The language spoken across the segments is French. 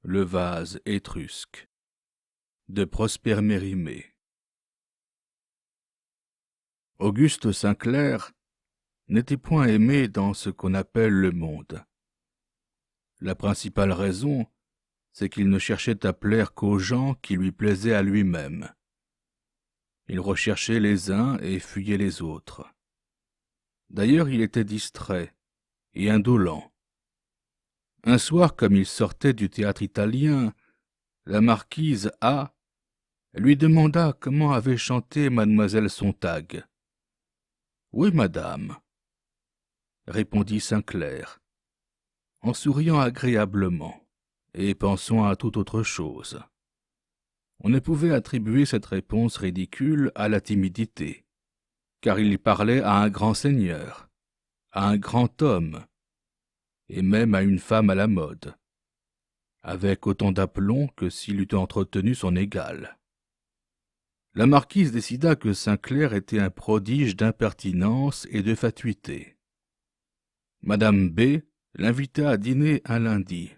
Le vase étrusque de Prosper Mérimée. Auguste Sainclair n'était point aimé dans ce qu'on appelle le monde. La principale raison, c'est qu'il ne cherchait à plaire qu'aux gens qui lui plaisaient à lui-même. Il recherchait les uns et fuyait les autres. D'ailleurs, il était distrait et indolent. Un soir, comme il sortait du théâtre italien, la marquise A lui demanda comment avait chanté mademoiselle Sontag. « Oui, madame, » répondit Sainclair, en souriant agréablement et pensant à toute autre chose. On ne pouvait attribuer cette réponse ridicule à la timidité, car il parlait à un grand seigneur, à un grand homme, et même à une femme à la mode, avec autant d'aplomb que s'il eût entretenu son égal. La marquise décida que Sainclair était un prodige d'impertinence et de fatuité. Madame B l'invita à dîner un lundi.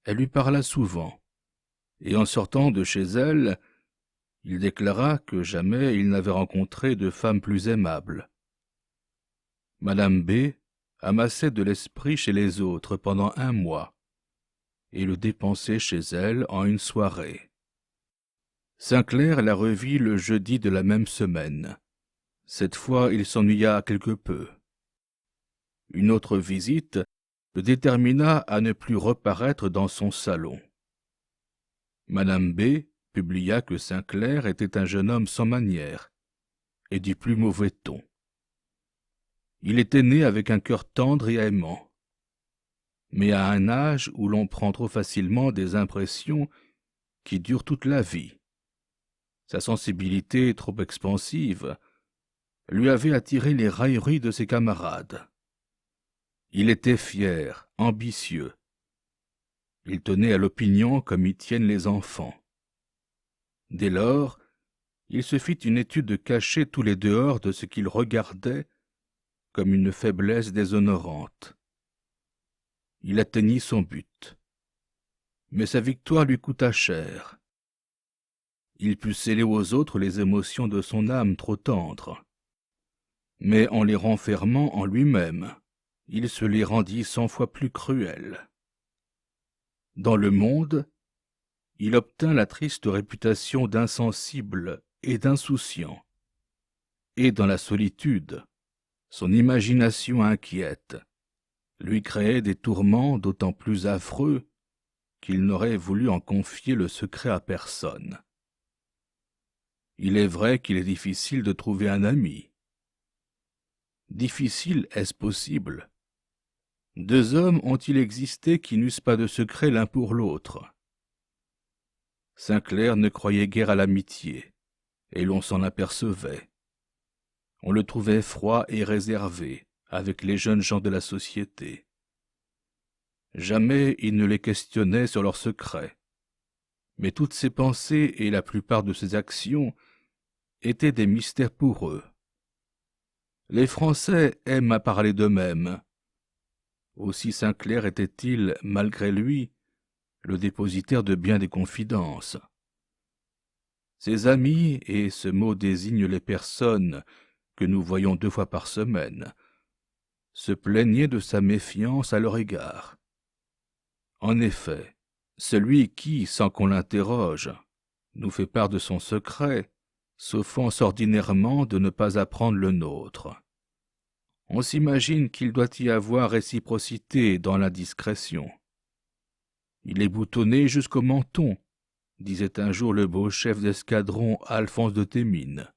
Elle lui parla souvent, et en sortant de chez elle, il déclara que jamais il n'avait rencontré de femme plus aimable. Madame B amassait de l'esprit chez les autres pendant un mois, et le dépensait chez elle en une soirée. Sainclair la revit le jeudi de la même semaine. Cette fois, il s'ennuya quelque peu. Une autre visite le détermina à ne plus reparaître dans son salon. Madame B publia que Sainclair était un jeune homme sans manières et du plus mauvais ton. Il était né avec un cœur tendre et aimant, mais à un âge où l'on prend trop facilement des impressions qui durent toute la vie. Sa sensibilité trop expansive lui avait attiré les railleries de ses camarades. Il était fier, ambitieux. Il tenait à l'opinion comme y tiennent les enfants. Dès lors, il se fit une étude cachée tous les dehors de ce qu'il regardait comme une faiblesse déshonorante. Il atteignit son but, mais sa victoire lui coûta cher. Il put céder aux autres les émotions de son âme trop tendre, mais en les renfermant en lui-même, il se les rendit 100 fois plus cruelles. Dans le monde, il obtint la triste réputation d'insensible et d'insouciant, et dans la solitude, son imagination inquiète lui créait des tourments d'autant plus affreux qu'il n'aurait voulu en confier le secret à personne. Il est vrai qu'il est difficile de trouver un ami. Difficile est-ce possible? Deux hommes ont-ils existé qui n'eussent pas de secret l'un pour l'autre? Sainclair ne croyait guère à l'amitié, et l'on s'en apercevait. On le trouvait froid et réservé avec les jeunes gens de la société. Jamais il ne les questionnait sur leurs secrets, mais toutes ses pensées et la plupart de ses actions étaient des mystères pour eux. Les Français aiment à parler d'eux-mêmes. Aussi Sainclair était-il, malgré lui, le dépositaire de bien des confidences. Ses amis, et ce mot désigne les personnes que nous voyons 2 fois par semaine, se plaignaient de sa méfiance à leur égard. En effet, celui qui, sans qu'on l'interroge, nous fait part de son secret, s'offense ordinairement de ne pas apprendre le nôtre. On s'imagine qu'il doit y avoir réciprocité dans l'indiscrétion. Il est boutonné jusqu'au menton, disait un jour le beau chef d'escadron Alphonse de Thémines.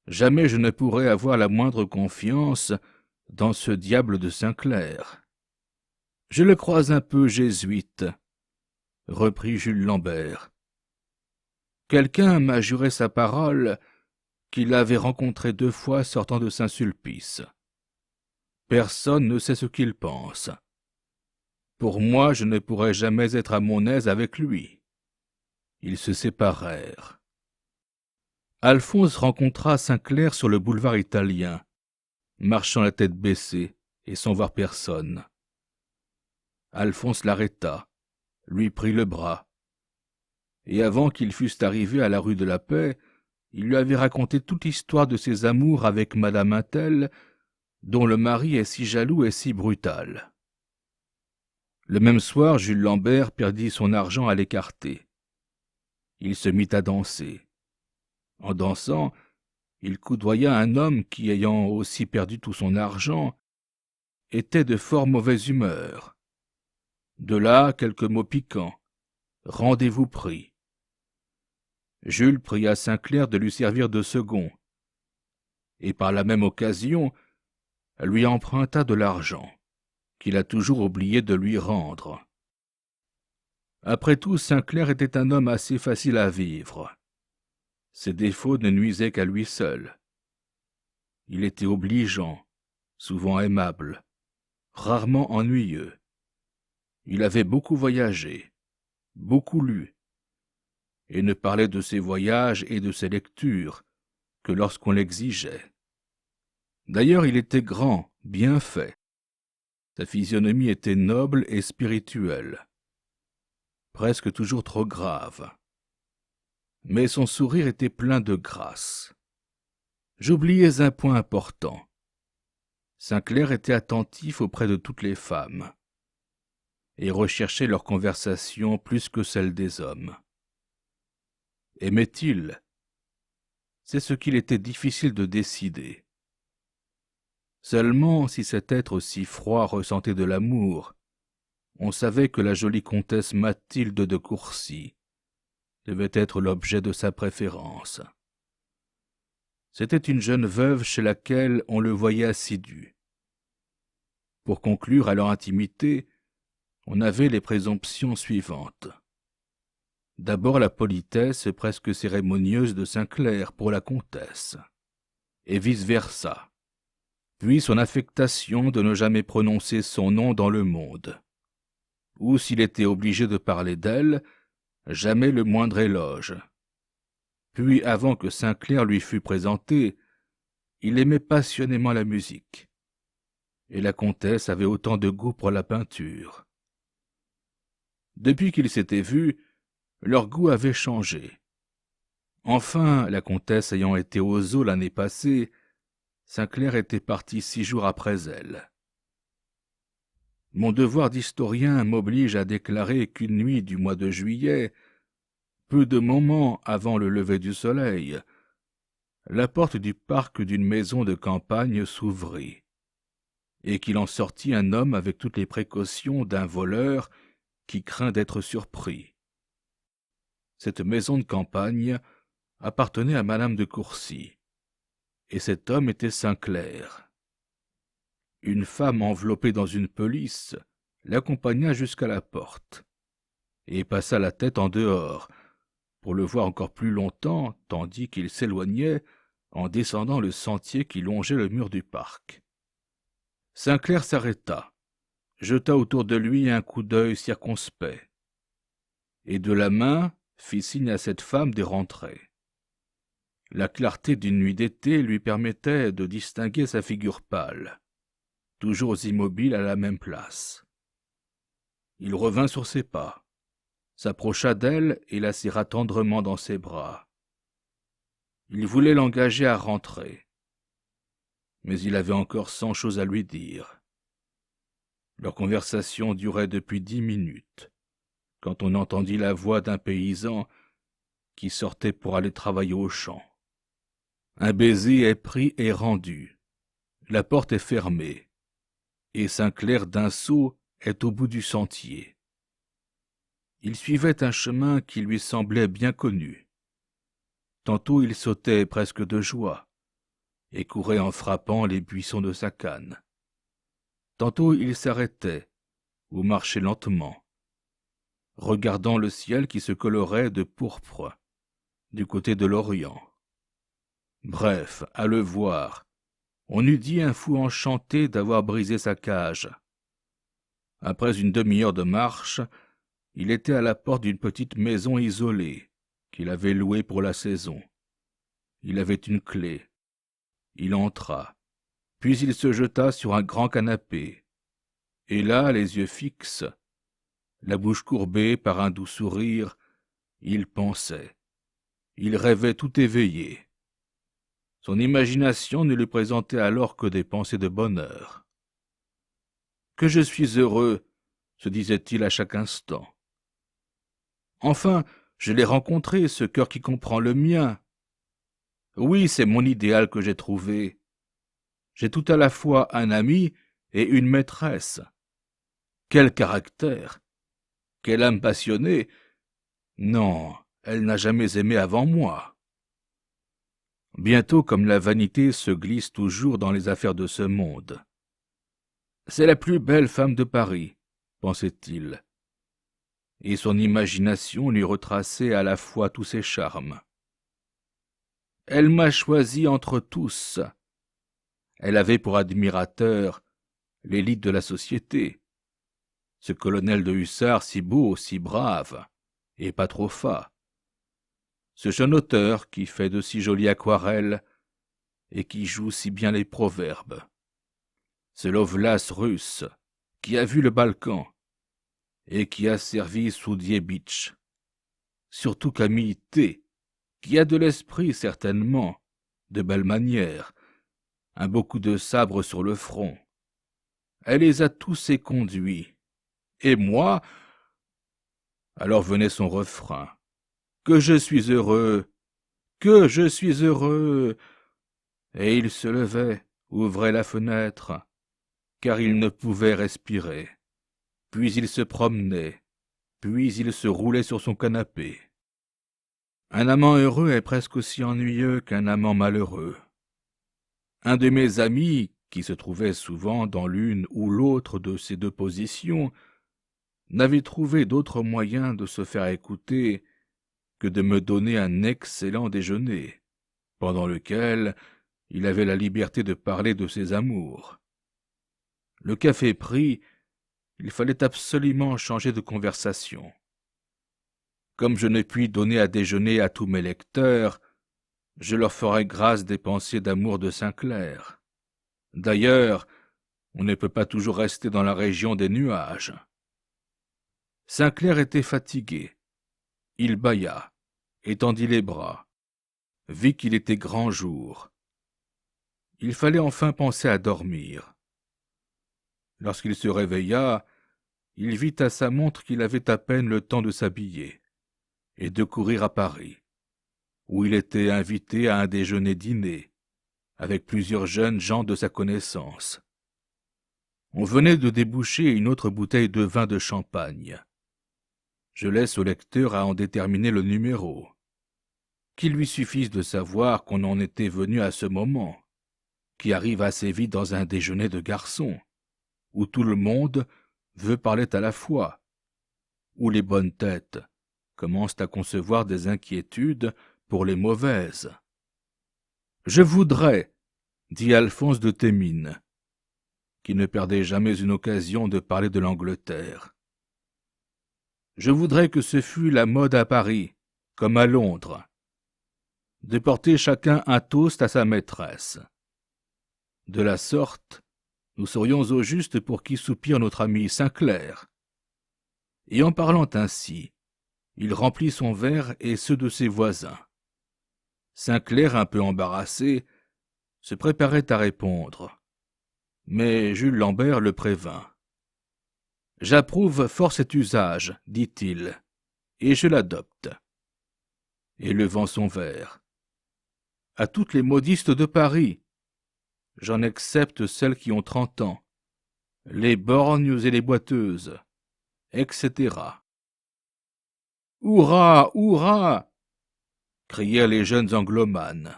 Jamais je ne pourrais avoir la moindre confiance dans ce diable de Sainclair. Je le crois un peu jésuite, reprit Jules Lambert. Quelqu'un m'a juré sa parole qu'il l'avait rencontré 2 fois sortant de Saint-Sulpice. Personne ne sait ce qu'il pense. Pour moi, je ne pourrais jamais être à mon aise avec lui. Ils se séparèrent. Alphonse rencontra Sainclair sur le boulevard italien, marchant la tête baissée et sans voir personne. Alphonse l'arrêta lui prit le bras, et avant qu'ils fussent arrivés à la rue de la Paix, il lui avait raconté toute l'histoire de ses amours avec madame Untel, dont le mari est si jaloux et si brutal. Le même soir, Jules Lambert perdit son argent à l'écarté. Il se mit à danser. En dansant, il coudoya un homme qui, ayant aussi perdu tout son argent, était de fort mauvaise humeur. De là, quelques mots piquants. Rendez-vous pris. Jules pria Sainclair de lui servir de second, et par la même occasion, lui emprunta de l'argent, qu'il a toujours oublié de lui rendre. Après tout, Sainclair était un homme assez facile à vivre. Ses défauts ne nuisaient qu'à lui seul. Il était obligeant, souvent aimable, rarement ennuyeux. Il avait beaucoup voyagé, beaucoup lu, et ne parlait de ses voyages et de ses lectures que lorsqu'on l'exigeait. D'ailleurs, il était grand, bien fait. Sa physionomie était noble et spirituelle, presque toujours trop grave. Mais son sourire était plein de grâce. J'oubliais un point important. Sainclair était attentif auprès de toutes les femmes, et recherchait leur conversation plus que celle des hommes. Aimait-il? C'est ce qu'il était difficile de décider. Seulement, si cet être si froid ressentait de l'amour, on savait que la jolie comtesse Mathilde de Courcy devait être l'objet de sa préférence. C'était une jeune veuve chez laquelle on le voyait assidu. Pour conclure à leur intimité, on avait les présomptions suivantes. D'abord la politesse presque cérémonieuse de Sainclair pour la comtesse, et vice-versa, puis son affectation de ne jamais prononcer son nom dans le monde, ou s'il était obligé de parler d'elle, jamais le moindre éloge. Puis, avant que Sainclair lui fût présenté, il aimait passionnément la musique, et la comtesse avait autant de goût pour la peinture. Depuis qu'ils s'étaient vus, leur goût avait changé. Enfin, la comtesse ayant été aux eaux l'année passée, Sainclair était parti 6 jours après elle. Mon devoir d'historien m'oblige à déclarer qu'une nuit du mois de juillet, peu de moments avant le lever du soleil, la porte du parc d'une maison de campagne s'ouvrit, et qu'il en sortit un homme avec toutes les précautions d'un voleur qui craint d'être surpris. Cette maison de campagne appartenait à madame de Courcy, et cet homme était Sainclair. Une femme enveloppée dans une pelisse l'accompagna jusqu'à la porte, et passa la tête en dehors, pour le voir encore plus longtemps, tandis qu'il s'éloignait en descendant le sentier qui longeait le mur du parc. Sainclair s'arrêta, jeta autour de lui un coup d'œil circonspect, et de la main fit signe à cette femme de rentrer. La clarté d'une nuit d'été lui permettait de distinguer sa figure pâle, toujours immobile à la même place. Il revint sur ses pas, s'approcha d'elle et la serra tendrement dans ses bras. Il voulait l'engager à rentrer, mais il avait encore 100 choses à lui dire. Leur conversation durait depuis 10 minutes, quand on entendit la voix d'un paysan qui sortait pour aller travailler au champ. Un baiser est pris et rendu, la porte est fermée, et Sainclair d'un saut est au bout du sentier. Il suivait un chemin qui lui semblait bien connu. Tantôt il sautait presque de joie, et courait en frappant les buissons de sa canne. Tantôt il s'arrêtait, ou marchait lentement, regardant le ciel qui se colorait de pourpre du côté de l'Orient. Bref, à le voir, on eût dit un fou enchanté d'avoir brisé sa cage. Après une demi-heure de marche, il était à la porte d'une petite maison isolée qu'il avait louée pour la saison. Il avait une clé. Il entra, puis il se jeta sur un grand canapé, et là, les yeux fixes, La bouche courbée par un doux sourire, il pensait. Il rêvait tout éveillé. Son imagination ne lui présentait alors que des pensées de bonheur. « Que je suis heureux !» se disait-il à chaque instant. « Enfin, je l'ai rencontré, ce cœur qui comprend le mien. Oui, c'est mon idéal que j'ai trouvé. J'ai tout à la fois un ami et une maîtresse. Quel caractère! Quelle âme passionnée! Non, elle n'a jamais aimé avant moi. » Bientôt, comme la vanité se glisse toujours dans les affaires de ce monde. « C'est la plus belle femme de Paris, » pensait-il, et son imagination lui retraçait à la fois tous ses charmes. « Elle m'a choisi entre tous. » Elle avait pour admirateur l'élite de la société, ce colonel de hussards si beau, si brave, et pas trop fat, ce jeune auteur qui fait de si jolies aquarelles et qui joue si bien les proverbes, ce Lovelace russe qui a vu le Balkan et qui a servi sous Diebitch, surtout Camille T, qui a de l'esprit certainement, de belles manières, un beau coup de sabre sur le front. Elle les a tous éconduits. Et moi... Alors venait son refrain. « Que je suis heureux! Que je suis heureux !» Et il se levait, ouvrait la fenêtre, car il ne pouvait respirer. Puis il se promenait, puis il se roulait sur son canapé. Un amant heureux est presque aussi ennuyeux qu'un amant malheureux. Un de mes amis, qui se trouvait souvent dans l'une ou l'autre de ces deux positions, n'avait trouvé d'autre moyen de se faire écouter que de me donner un excellent déjeuner, pendant lequel il avait la liberté de parler de ses amours. Le café pris, il fallait absolument changer de conversation. Comme je ne puis donner à déjeuner à tous mes lecteurs, je leur ferai grâce des pensées d'amour de Sainclair. D'ailleurs, on ne peut pas toujours rester dans la région des nuages. Sainclair était fatigué. Il bâilla, étendit les bras, vit qu'il était grand jour. Il fallait enfin penser à dormir. Lorsqu'il se réveilla, il vit à sa montre qu'il avait à peine le temps de s'habiller et de courir à Paris, où il était invité à un déjeuner-dîner avec plusieurs jeunes gens de sa connaissance. On venait de déboucher une autre bouteille de vin de champagne. Je laisse au lecteur à en déterminer le numéro. Qu'il lui suffise de savoir qu'on en était venu à ce moment, qui arrive assez vite dans un déjeuner de garçons, où tout le monde veut parler à la fois, où les bonnes têtes commencent à concevoir des inquiétudes pour les mauvaises. « Je voudrais, » dit Alphonse de Thémines, qui ne perdait jamais une occasion de parler de l'Angleterre. « Je voudrais que ce fût la mode à Paris, comme à Londres, de porter chacun un toast à sa maîtresse. De la sorte, nous serions au juste pour qui soupire notre ami Sainclair. » Et en parlant ainsi, il remplit son verre et ceux de ses voisins. Sainclair, un peu embarrassé, se préparait à répondre. Mais Jules Lambert le prévint. « J'approuve fort cet usage, dit-il, et je l'adopte. » Et levant son verre. « À toutes les modistes de Paris, j'en excepte celles qui ont 30 ans, les borgnes et les boiteuses, etc. »« Hurrah, hurrah !» crièrent les jeunes anglomanes.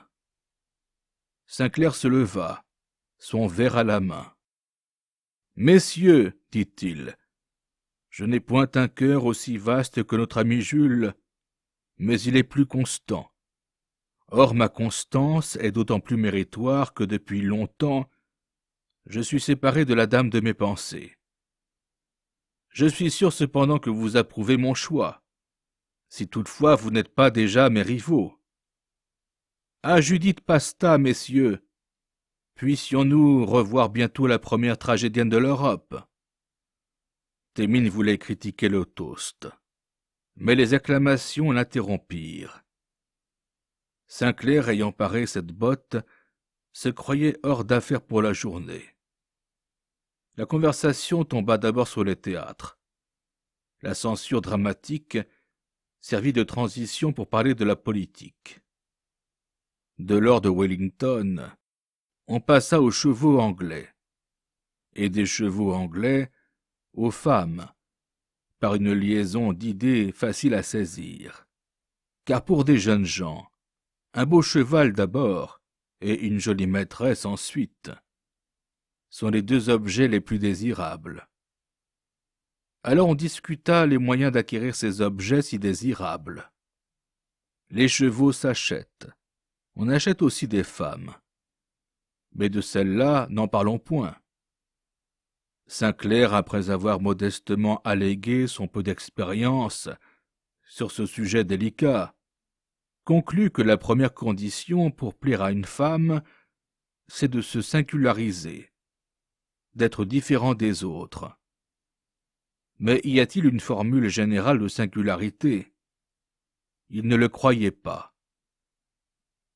Sainclair se leva, son verre à la main. « Messieurs, dit-il, je n'ai point un cœur aussi vaste que notre ami Jules, mais il est plus constant. Or ma constance est d'autant plus méritoire que depuis longtemps je suis séparé de la dame de mes pensées. Je suis sûr cependant que vous approuvez mon choix, si toutefois vous n'êtes pas déjà mes rivaux. À Judith Pasta, messieurs, puissions-nous revoir bientôt la première tragédienne de l'Europe. Thémines voulait critiquer le toast, mais les acclamations l'interrompirent. Sainclair, ayant paré cette botte, se croyait hors d'affaire pour la journée. La conversation tomba d'abord sur le théâtre. La censure dramatique servit de transition pour parler de la politique. De Lord Wellington, on passa aux chevaux anglais, et des chevaux anglais aux femmes, par une liaison d'idées facile à saisir. Car pour des jeunes gens, un beau cheval d'abord, et une jolie maîtresse ensuite, sont les deux objets les plus désirables. Alors on discuta les moyens d'acquérir ces objets si désirables. Les chevaux s'achètent. On achète aussi des femmes. Mais de celles-là, n'en parlons point. Sainclair, après avoir modestement allégué son peu d'expérience sur ce sujet délicat, conclut que la première condition pour plaire à une femme, c'est de se singulariser, d'être différent des autres. Mais y a-t-il une formule générale de singularité? Il ne le croyait pas.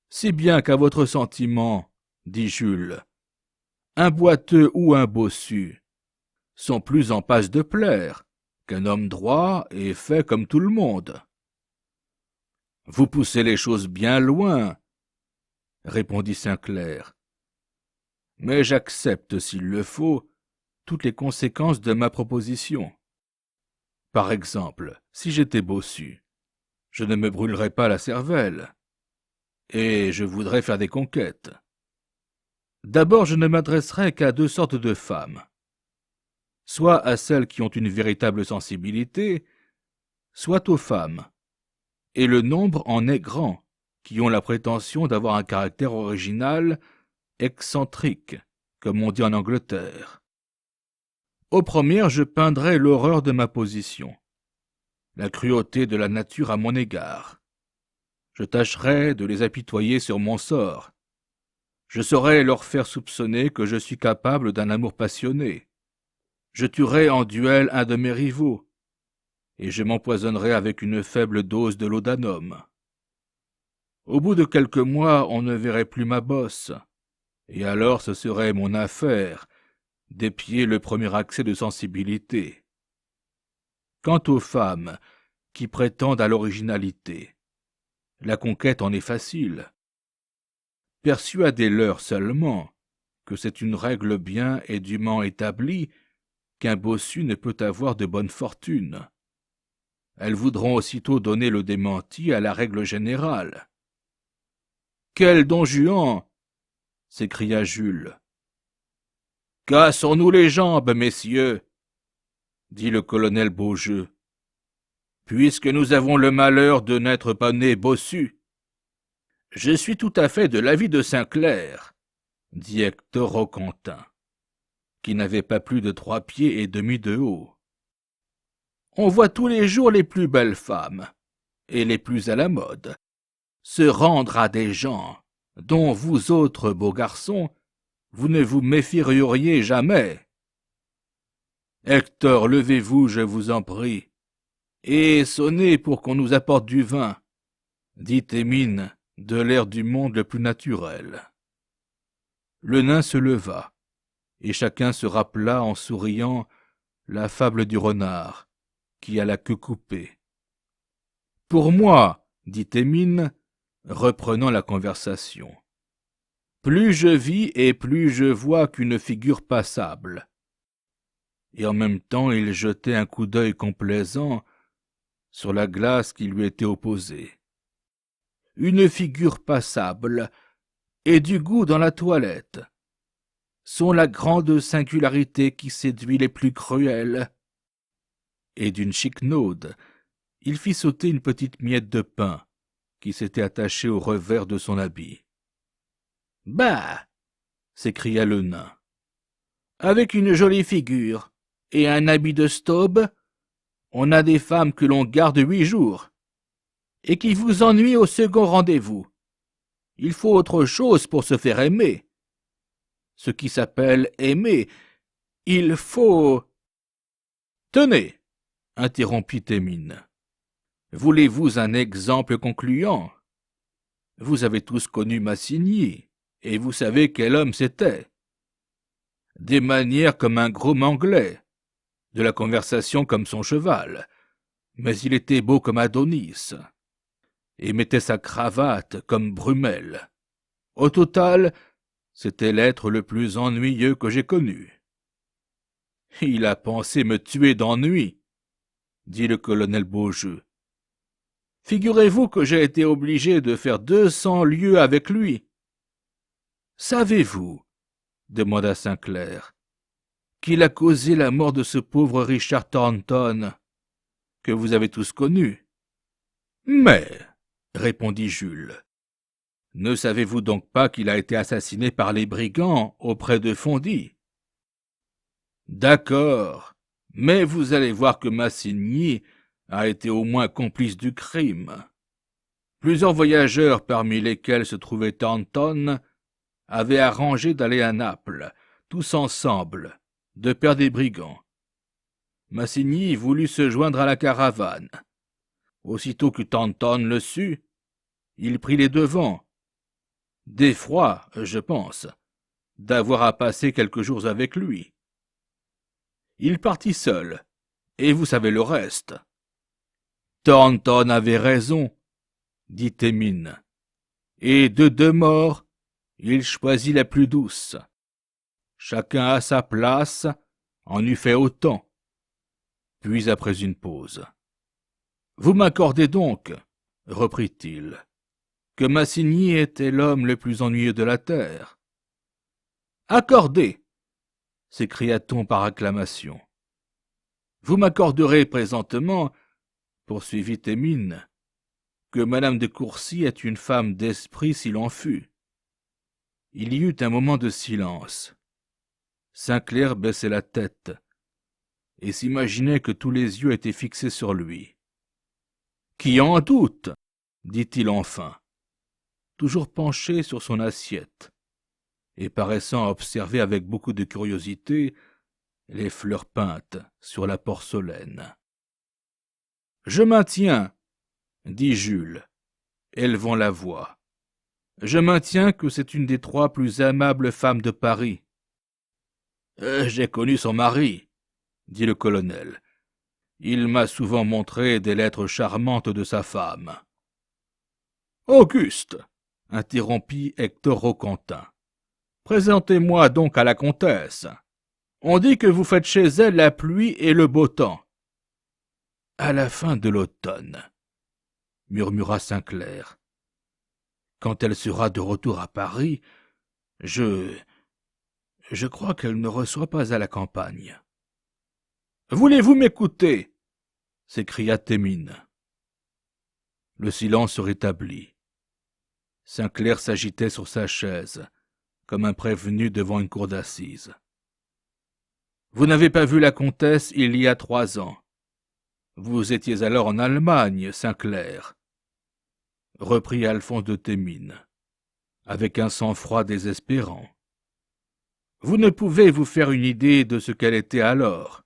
Si bien qu'à votre sentiment, dit Jules, un boiteux ou un bossu sont plus en passe de plaire qu'un homme droit et fait comme tout le monde. Vous poussez les choses bien loin, répondit Sainclair. Mais j'accepte, s'il le faut, toutes les conséquences de ma proposition. Par exemple, si j'étais bossu, je ne me brûlerais pas la cervelle, et je voudrais faire des conquêtes. D'abord, je ne m'adresserai qu'à deux sortes de femmes, soit à celles qui ont une véritable sensibilité, soit aux femmes, et le nombre en est grand, qui ont la prétention d'avoir un caractère original, excentrique, comme on dit en Angleterre. Aux premières, je peindrai l'horreur de ma position, la cruauté de la nature à mon égard. Je tâcherai de les apitoyer sur mon sort. Je saurai leur faire soupçonner que je suis capable d'un amour passionné. Je tuerai en duel un de mes rivaux, et je m'empoisonnerai avec une faible dose de laudanum. Au bout de quelques mois, on ne verrait plus ma bosse, et alors ce serait mon affaire d'épier le premier accès de sensibilité. Quant aux femmes qui prétendent à l'originalité, la conquête en est facile. Persuadez-leur seulement que c'est une règle bien et dûment établie qu'un bossu ne peut avoir de bonne fortune. Elles voudront aussitôt donner le démenti à la règle générale. « Quel don Juan !» s'écria Jules. « Cassons-nous les jambes, messieurs !» dit le colonel Beaujeu. « Puisque nous avons le malheur de n'être pas nés bossus. »« Je suis tout à fait de l'avis de Sainclair, » dit Hector Roquentin, qui n'avait pas plus de 3 pieds et demi de haut. « On voit tous les jours les plus belles femmes, et les plus à la mode, se rendre à des gens dont vous autres beaux garçons, vous ne vous méfieriez jamais. Hector, levez-vous, je vous en prie, et sonnez pour qu'on nous apporte du vin, dit Thémines, de l'air du monde le plus naturel. Le nain se leva, et chacun se rappela en souriant la fable du renard, qui a la queue coupée. « Pour moi, dit Thémines, reprenant la conversation, plus je vis et plus je vois qu'une figure passable. » Et en même temps il jetait un coup d'œil complaisant sur la glace qui lui était opposée. « Une figure passable et du goût dans la toilette sont la grande singularité qui séduit les plus cruels. » Et d'une chiquenaude, il fit sauter une petite miette de pain qui s'était attachée au revers de son habit. « Bah !» s'écria le nain. « Avec une jolie figure et un habit de staube, on a des femmes que l'on garde 8 jours, et qui vous ennuient au second rendez-vous. Il faut autre chose pour se faire aimer. Ce qui s'appelle aimer, il faut... » Tenez, interrompit Thémine. Voulez-vous un exemple concluant? Vous avez tous connu Massigny, et vous savez quel homme c'était. Des manières comme un gros anglais, de la conversation comme son cheval, mais il était beau comme Adonis, et mettait sa cravate comme Brummel. Au total, c'était l'être le plus ennuyeux que j'ai connu. Il a pensé me tuer d'ennui, dit le colonel Beaujeu. Figurez-vous que j'ai été obligé de faire 200 lieues avec lui. Savez-vous, demanda Sainclair, qu'il a causé la mort de ce pauvre Richard Thornton, que vous avez tous connu? Mais, répondit Jules, ne savez-vous donc pas qu'il a été assassiné par les brigands auprès de Fondy? D'accord, mais vous allez voir que Massigny a été au moins complice du crime. Plusieurs voyageurs, parmi lesquels se trouvait Thornton, avaient arrangé d'aller à Naples, tous ensemble, de peur des brigands. Massigny voulut se joindre à la caravane. Aussitôt que Thornton le sut, il prit les devants. D'effroi, je pense, d'avoir à passer quelques jours avec lui. Il partit seul, et vous savez le reste. Thornton avait raison, dit Thémine, et de 2 morts, il choisit la plus douce. Chacun à sa place en eût fait autant. Puis après une pause. Vous m'accordez donc, reprit-il, que Massigny était l'homme le plus ennuyeux de la terre. Accordé, s'écria-t-on par acclamation. Vous m'accorderez présentement, poursuivit Thémine, que madame de Courcy est une femme d'esprit s'il en fut. Il y eut un moment de silence. Sainclair baissait la tête et s'imaginait que tous les yeux étaient fixés sur lui. Qui en doute, dit-il enfin, toujours penché sur son assiette et paraissant observer avec beaucoup de curiosité les fleurs peintes sur la porcelaine. Je maintiens, dit Jules, élevant la voix. Je maintiens que c'est une des 3 plus aimables femmes de Paris. J'ai connu son mari, dit le colonel. Il m'a souvent montré des lettres charmantes de sa femme. Auguste, interrompit Hector Roquentin. Présentez-moi donc à la comtesse. On dit que vous faites chez elle la pluie et le beau temps. À la fin de l'automne, murmura Sainclair. Quand elle sera de retour à Paris, je crois qu'elle ne reçoit pas à la campagne. Voulez-vous m'écouter? S'écria Thémine. Le silence se rétablit. Sainclair s'agitait sur sa chaise, comme un prévenu devant une cour d'assises. Vous n'avez pas vu la comtesse il y a 3 ans. Vous étiez alors en Allemagne, Sainclair, reprit Alphonse de Thémine, avec un sang-froid désespérant. Vous ne pouvez vous faire une idée de ce qu'elle était alors.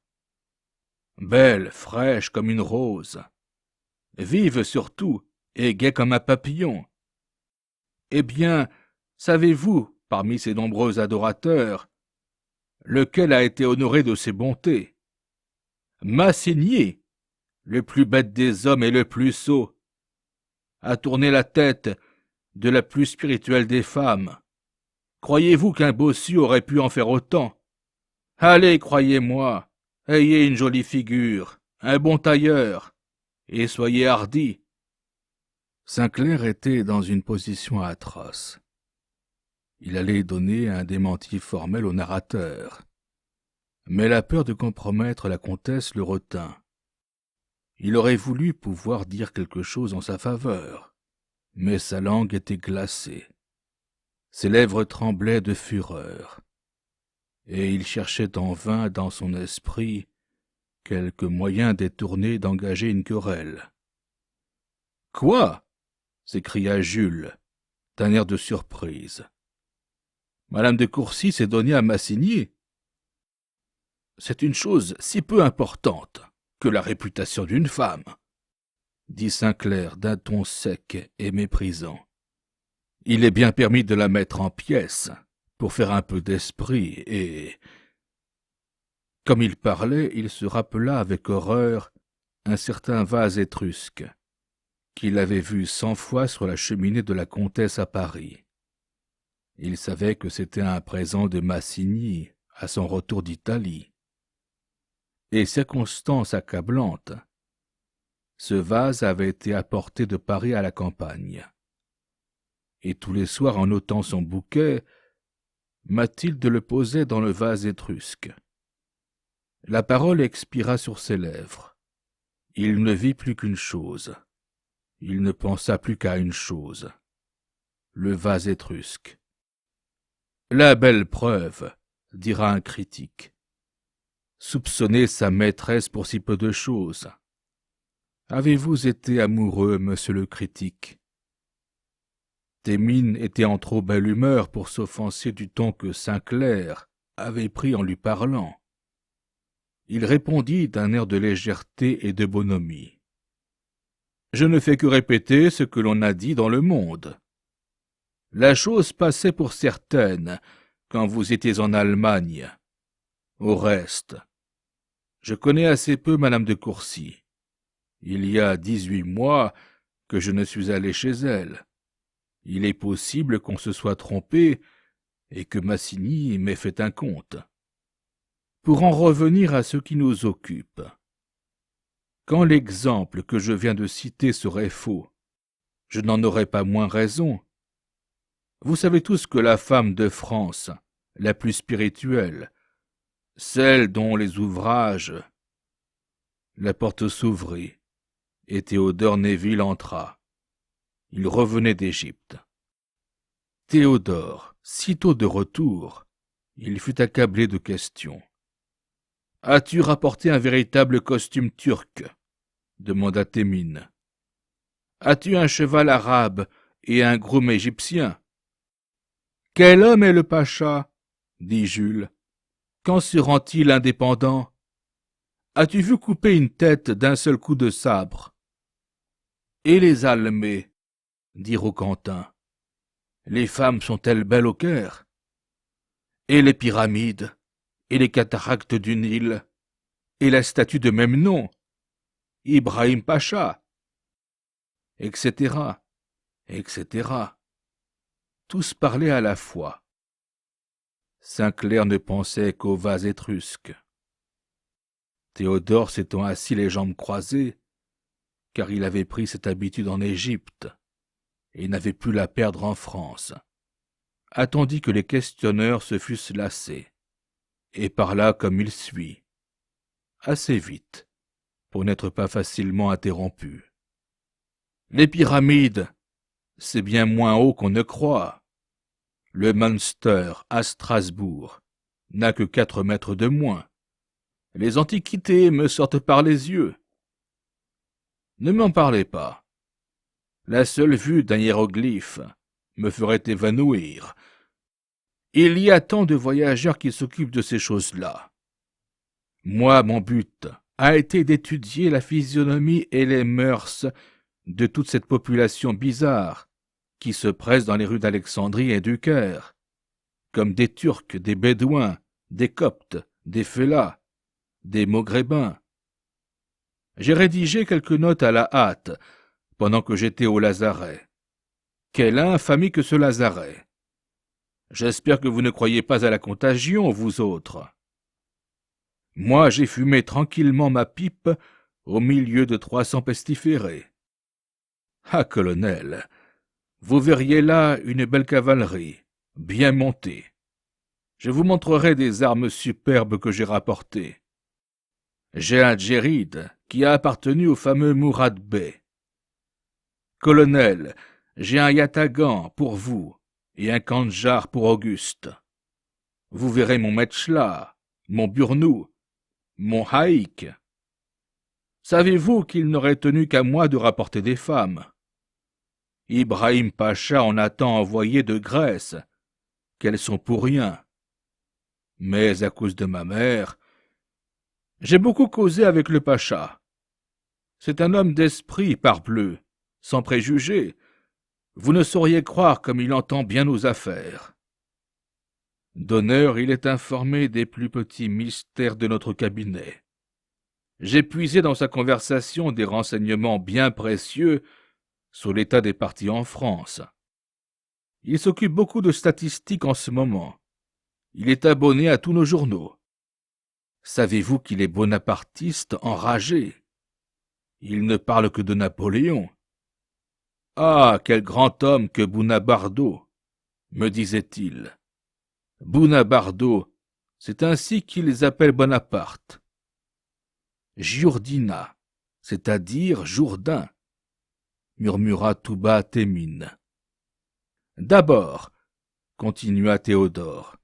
Belle, fraîche comme une rose, vive surtout et gaie comme un papillon. Eh bien, savez-vous, parmi ses nombreux adorateurs, lequel a été honoré de ses bontés? Massigny, le plus bête des hommes et le plus sot, a tourné la tête de la plus spirituelle des femmes. Croyez-vous qu'un bossu aurait pu en faire autant? Allez, croyez-moi, ayez une jolie figure, un bon tailleur, et soyez hardi. Sainclair était dans une position atroce. Il allait donner un démenti formel au narrateur. Mais la peur de compromettre la comtesse le retint. Il aurait voulu pouvoir dire quelque chose en sa faveur, mais sa langue était glacée. Ses lèvres tremblaient de fureur, et il cherchait en vain dans son esprit quelque moyen détourné d'engager une querelle. « Quoi ?» s'écria Jules, d'un air de surprise. « Madame de Courcy s'est donnée à Massigny ?» c'est une chose si peu importante que la réputation d'une femme, dit Sainclair d'un ton sec et méprisant. Il est bien permis de la mettre en pièces pour faire un peu d'esprit et... Comme il parlait, il se rappela avec horreur un certain vase étrusque qu'il avait vu 100 fois sur la cheminée de la comtesse à Paris. Il savait que c'était un présent de Massigny à son retour d'Italie. Et circonstance accablante, ce vase avait été apporté de Paris à la campagne. Et tous les soirs, en ôtant son bouquet, Mathilde le posait dans le vase étrusque. La parole expira sur ses lèvres. Il ne vit plus qu'une chose. Il ne pensa plus qu'à une chose. Le vase étrusque. La belle preuve, dira un critique. Soupçonner sa maîtresse pour si peu de choses. Avez-vous été amoureux, monsieur le critique? Thémines était en trop belle humeur pour s'offenser du ton que Sainclair avait pris en lui parlant. Il répondit d'un air de légèreté et de bonhomie. « Je ne fais que répéter ce que l'on a dit dans le monde. La chose passait pour certaine quand vous étiez en Allemagne. Au reste, je connais assez peu madame de Courcy. Il y a 18 mois que je ne suis allé chez elle. Il est possible qu'on se soit trompé et que Massigny m'ait fait un conte. Pour en revenir à ce qui nous occupe, quand l'exemple que je viens de citer serait faux, je n'en aurais pas moins raison. Vous savez tous que la femme de France, la plus spirituelle, celle dont les ouvrages... La porte s'ouvrit, et Théodore Neville entra. Il revenait d'Égypte. Théodore, sitôt de retour, il fut accablé de questions. « As-tu rapporté un véritable costume turc ?» demanda Thémines. « As-tu un cheval arabe et un groom égyptien ?»« Quel homme est le pacha ?» dit Jules. « Quand se rend-il indépendant ? As-tu vu couper une tête d'un seul coup de sabre ?»« Et les Almées ?» dit Roquentin. « Les femmes sont-elles belles au Caire ? Et les pyramides, et les cataractes du Nil, et la statue de même nom, Ibrahim Pacha, etc., etc. » Tous parlaient à la fois. Sainclair ne pensait qu'au vase étrusque. Théodore s'étant assis les jambes croisées, car il avait pris cette habitude en Égypte, et n'avait pu la perdre en France, attendit que les questionneurs se fussent lassés, et parla comme il suit, assez vite, pour n'être pas facilement interrompu. Les pyramides, c'est bien moins haut qu'on ne croit. Le Münster, à Strasbourg, n'a que 4 mètres de moins. Les antiquités me sortent par les yeux. Ne m'en parlez pas. La seule vue d'un hiéroglyphe me ferait évanouir. Il y a tant de voyageurs qui s'occupent de ces choses-là. Moi, mon but a été d'étudier la physionomie et les mœurs de toute cette population bizarre qui se presse dans les rues d'Alexandrie et du Caire, comme des Turcs, des Bédouins, des Coptes, des Fellahs, des Maghrébins. J'ai rédigé quelques notes à la hâte pendant que j'étais au lazaret. Quelle infamie que ce lazaret! J'espère que vous ne croyez pas à la contagion, vous autres. Moi, j'ai fumé tranquillement ma pipe au milieu de 300 pestiférés. Ah, colonel, vous verriez là une belle cavalerie, bien montée. Je vous montrerai des armes superbes que j'ai rapportées. J'ai un djéride qui a appartenu au fameux Mourad Bey. Colonel, j'ai un yatagan pour vous et un kandjar pour Auguste. Vous verrez mon Metchla, mon Burnou, mon Haïk. Savez-vous qu'il n'aurait tenu qu'à moi de rapporter des femmes? Ibrahim Pacha en a tant envoyé de Grèce qu'elles sont pour rien. Mais à cause de ma mère, J'ai beaucoup causé avec le pacha. C'est un homme d'esprit, parbleu, sans préjugés. Vous ne sauriez croire comme il entend bien nos affaires. D'honneur, il est informé des plus petits mystères de notre cabinet. J'ai puisé dans sa conversation des renseignements bien précieux sur l'état des partis en France. Il s'occupe beaucoup de statistiques en ce moment. Il est abonné à tous nos journaux. Savez-vous qu'il est bonapartiste enragé? Il ne parle que de Napoléon. Ah, quel grand homme que Bonabardo, me disait-il. Bonabardo, c'est ainsi qu'ils appellent Bonaparte. Giordina, c'est-à-dire Jourdain, murmura tout bas Thémine. D'abord, continua Théodore,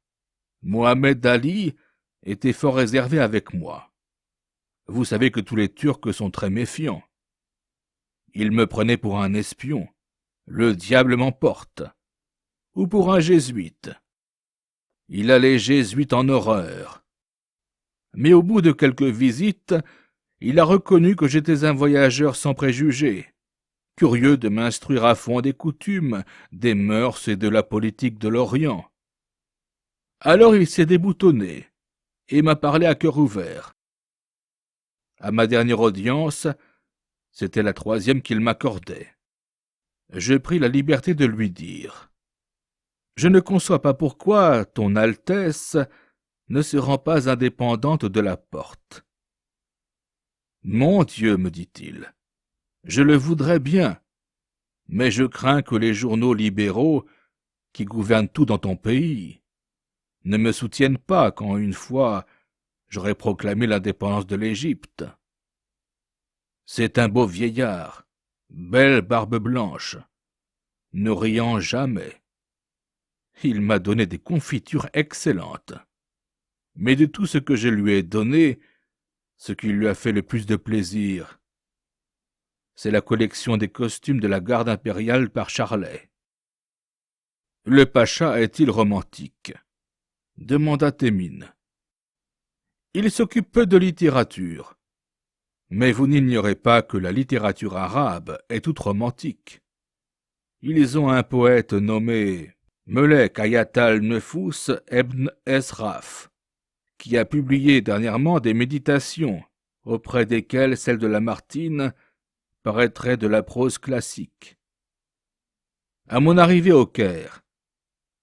Mohamed Ali était fort réservé avec moi. Vous savez que tous les Turcs sont très méfiants. Il me prenait pour un espion, le diable m'emporte, ou pour un jésuite. Il a les jésuites en horreur. Mais au bout de quelques visites, il a reconnu que j'étais un voyageur sans préjugés, curieux de m'instruire à fond des coutumes, des mœurs et de la politique de l'Orient. Alors il s'est déboutonné et m'a parlé à cœur ouvert. À ma dernière audience, c'était la 3e qu'il m'accordait. Je pris la liberté de lui dire « Je ne conçois pas pourquoi ton Altesse ne se rend pas indépendante de la porte. »« Mon Dieu, me dit-il, je le voudrais bien, mais je crains que les journaux libéraux, qui gouvernent tout dans ton pays, ne me soutiennent pas quand une fois j'aurai proclamé l'indépendance de l'Égypte. C'est un beau vieillard, belle barbe blanche, ne riant jamais. Il m'a donné des confitures excellentes. Mais de tout ce que je lui ai donné, ce qui lui a fait le plus de plaisir, c'est la collection des costumes de la garde impériale par Charlet. « Le pacha est-il romantique ?» demanda Thémine. « Il s'occupe peu de littérature, mais vous n'ignorez pas que la littérature arabe est toute romantique. Ils ont un poète nommé Melek Ayatal Nefous Ebn Esraf, qui a publié dernièrement des méditations, auprès desquelles celle de Lamartine paraîtrait de la prose classique. À mon arrivée au Caire,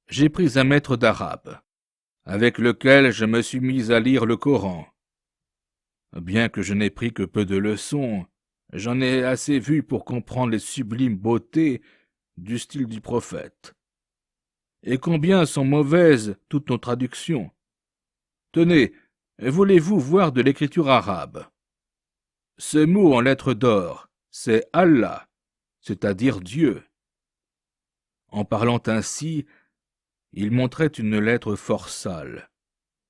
j'ai pris un maître d'arabe, avec lequel je me suis mis à lire le Coran. Bien que je n'ai pris que peu de leçons, j'en ai assez vu pour comprendre les sublimes beautés du style du prophète. Et combien sont mauvaises toutes nos traductions. Tenez, voulez-vous voir de l'écriture arabe? Ce mot en lettres d'or, c'est Allah, c'est-à-dire Dieu. En parlant ainsi, il montrait une lettre fort sale,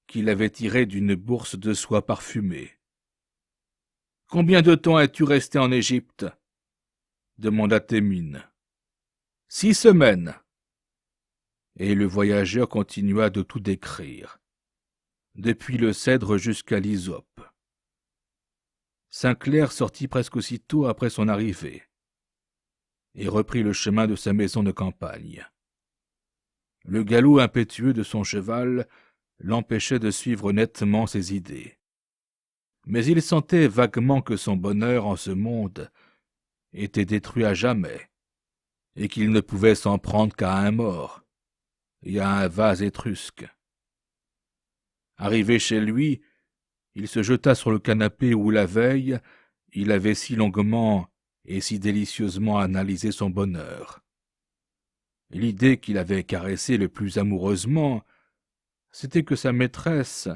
qu'il avait tirée d'une bourse de soie parfumée. « Combien de temps es-tu resté en Égypte » demanda Thémine. « 6 semaines. » Et le voyageur continua de tout décrire, depuis le cèdre jusqu'à l'hysope. Sainclair sortit presque aussitôt après son arrivée et reprit le chemin de sa maison de campagne. Le galop impétueux de son cheval l'empêchait de suivre nettement ses idées. Mais il sentait vaguement que son bonheur en ce monde était détruit à jamais, et qu'il ne pouvait s'en prendre qu'à un mort et à un vase étrusque. Arrivé chez lui, il se jeta sur le canapé où la veille il avait si longuement et si délicieusement analysé son bonheur. L'idée qu'il avait caressée le plus amoureusement, c'était que sa maîtresse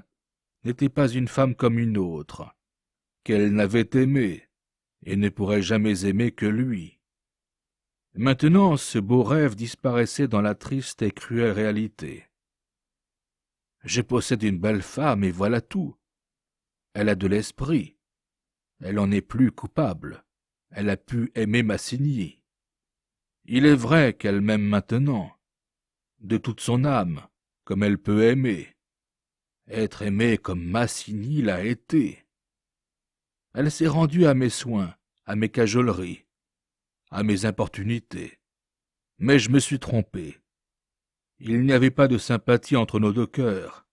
n'était pas une femme comme une autre, qu'elle n'avait aimé et ne pourrait jamais aimer que lui. Maintenant, ce beau rêve disparaissait dans la triste et cruelle réalité. Je possède une belle femme et voilà tout. Elle a de l'esprit. Elle en est plus coupable. Elle a pu aimer Massigny. Il est vrai qu'elle m'aime maintenant, de toute son âme, comme elle peut aimer. Être aimée comme Massigny l'a été. Elle s'est rendue à mes soins, à mes cajoleries, à mes importunités. Mais je me suis trompé. Il n'y avait pas de sympathie entre nos deux cœurs.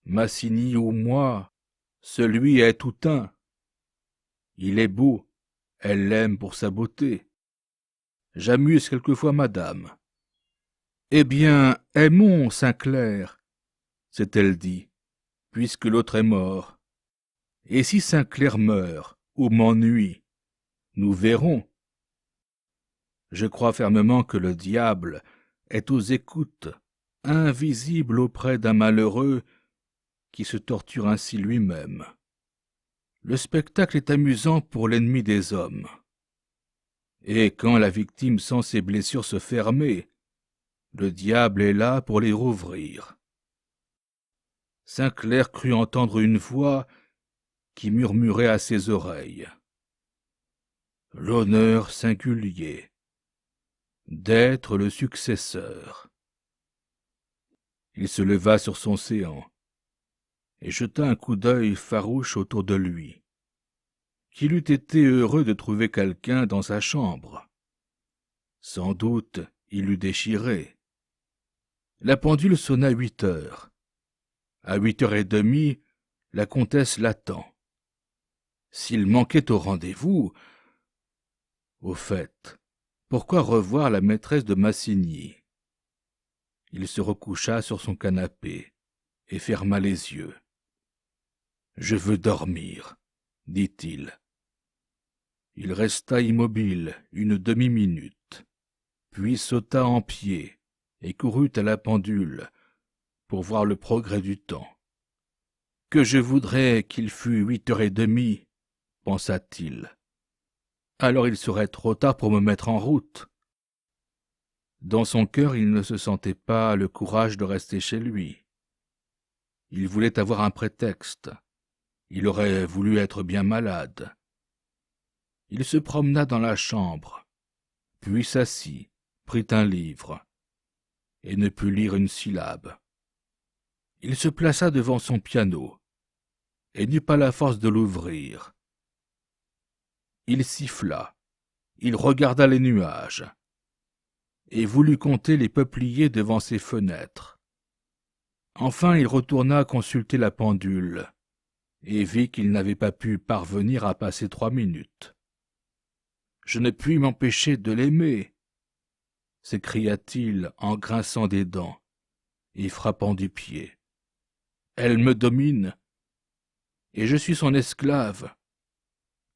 Massini ou moi, celui est tout un. Il est beau, elle l'aime pour sa beauté. J'amuse quelquefois madame. Eh bien, aimons Sainclair, s'est-elle dit, puisque l'autre est mort. Et si Sainclair meurt ou m'ennuie, nous verrons. Je crois fermement que le diable est aux écoutes, invisible auprès d'un malheureux qui se torture ainsi lui-même. Le spectacle est amusant pour l'ennemi des hommes. Et quand la victime sent ses blessures se fermer, le diable est là pour les rouvrir. Sainclair crut entendre une voix qui murmurait à ses oreilles. L'honneur singulier d'être le successeur. Il se leva sur son séant et jeta un coup d'œil farouche autour de lui. Qu'il eût été heureux de trouver quelqu'un dans sa chambre. Sans doute il l'eût déchiré. La pendule sonna 8 heures. À 8h30, la comtesse l'attend. S'il manquait au rendez-vous... Au fait, pourquoi revoir la maîtresse de Massigny? Il se recoucha sur son canapé et ferma les yeux. « Je veux dormir, » dit-il. Il resta immobile une demi-minute, puis sauta en pied et courut à la pendule pour voir le progrès du temps. « Que je voudrais qu'il fût 8h30, pensa-t-il. Alors il serait trop tard pour me mettre en route. Dans son cœur, il ne se sentait pas le courage de rester chez lui. Il voulait avoir un prétexte. Il aurait voulu être bien malade. Il se promena dans la chambre, puis s'assit, prit un livre, et ne put lire une syllabe. Il se plaça devant son piano, et n'eut pas la force de l'ouvrir. Il siffla, il regarda les nuages, et voulut compter les peupliers devant ses fenêtres. Enfin il retourna consulter la pendule, et vit qu'il n'avait pas pu parvenir à passer 3 minutes. « Je ne puis m'empêcher de l'aimer !» s'écria-t-il en grinçant des dents et frappant du pied. « Elle me domine, et je suis son esclave,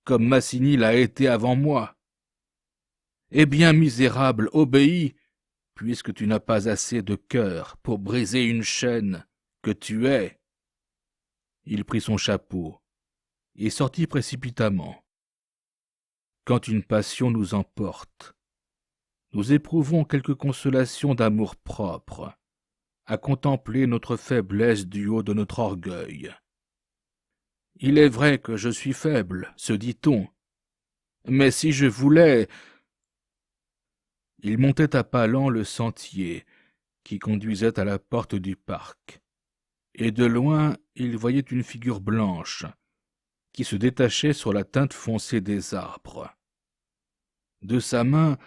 comme Massigny l'a été avant moi. Eh bien, misérable, obéis, puisque tu n'as pas assez de cœur pour briser une chaîne que tu es. » Il prit son chapeau et sortit précipitamment. Quand une passion nous emporte, nous éprouvons quelque consolation d'amour-propre à contempler notre faiblesse du haut de notre orgueil. Il est vrai que je suis faible, se dit-on, mais si je voulais... Il montait à pas lents le sentier qui conduisait à la porte du parc, et de loin il voyait une figure blanche qui se détachait sur la teinte foncée des arbres. De sa main,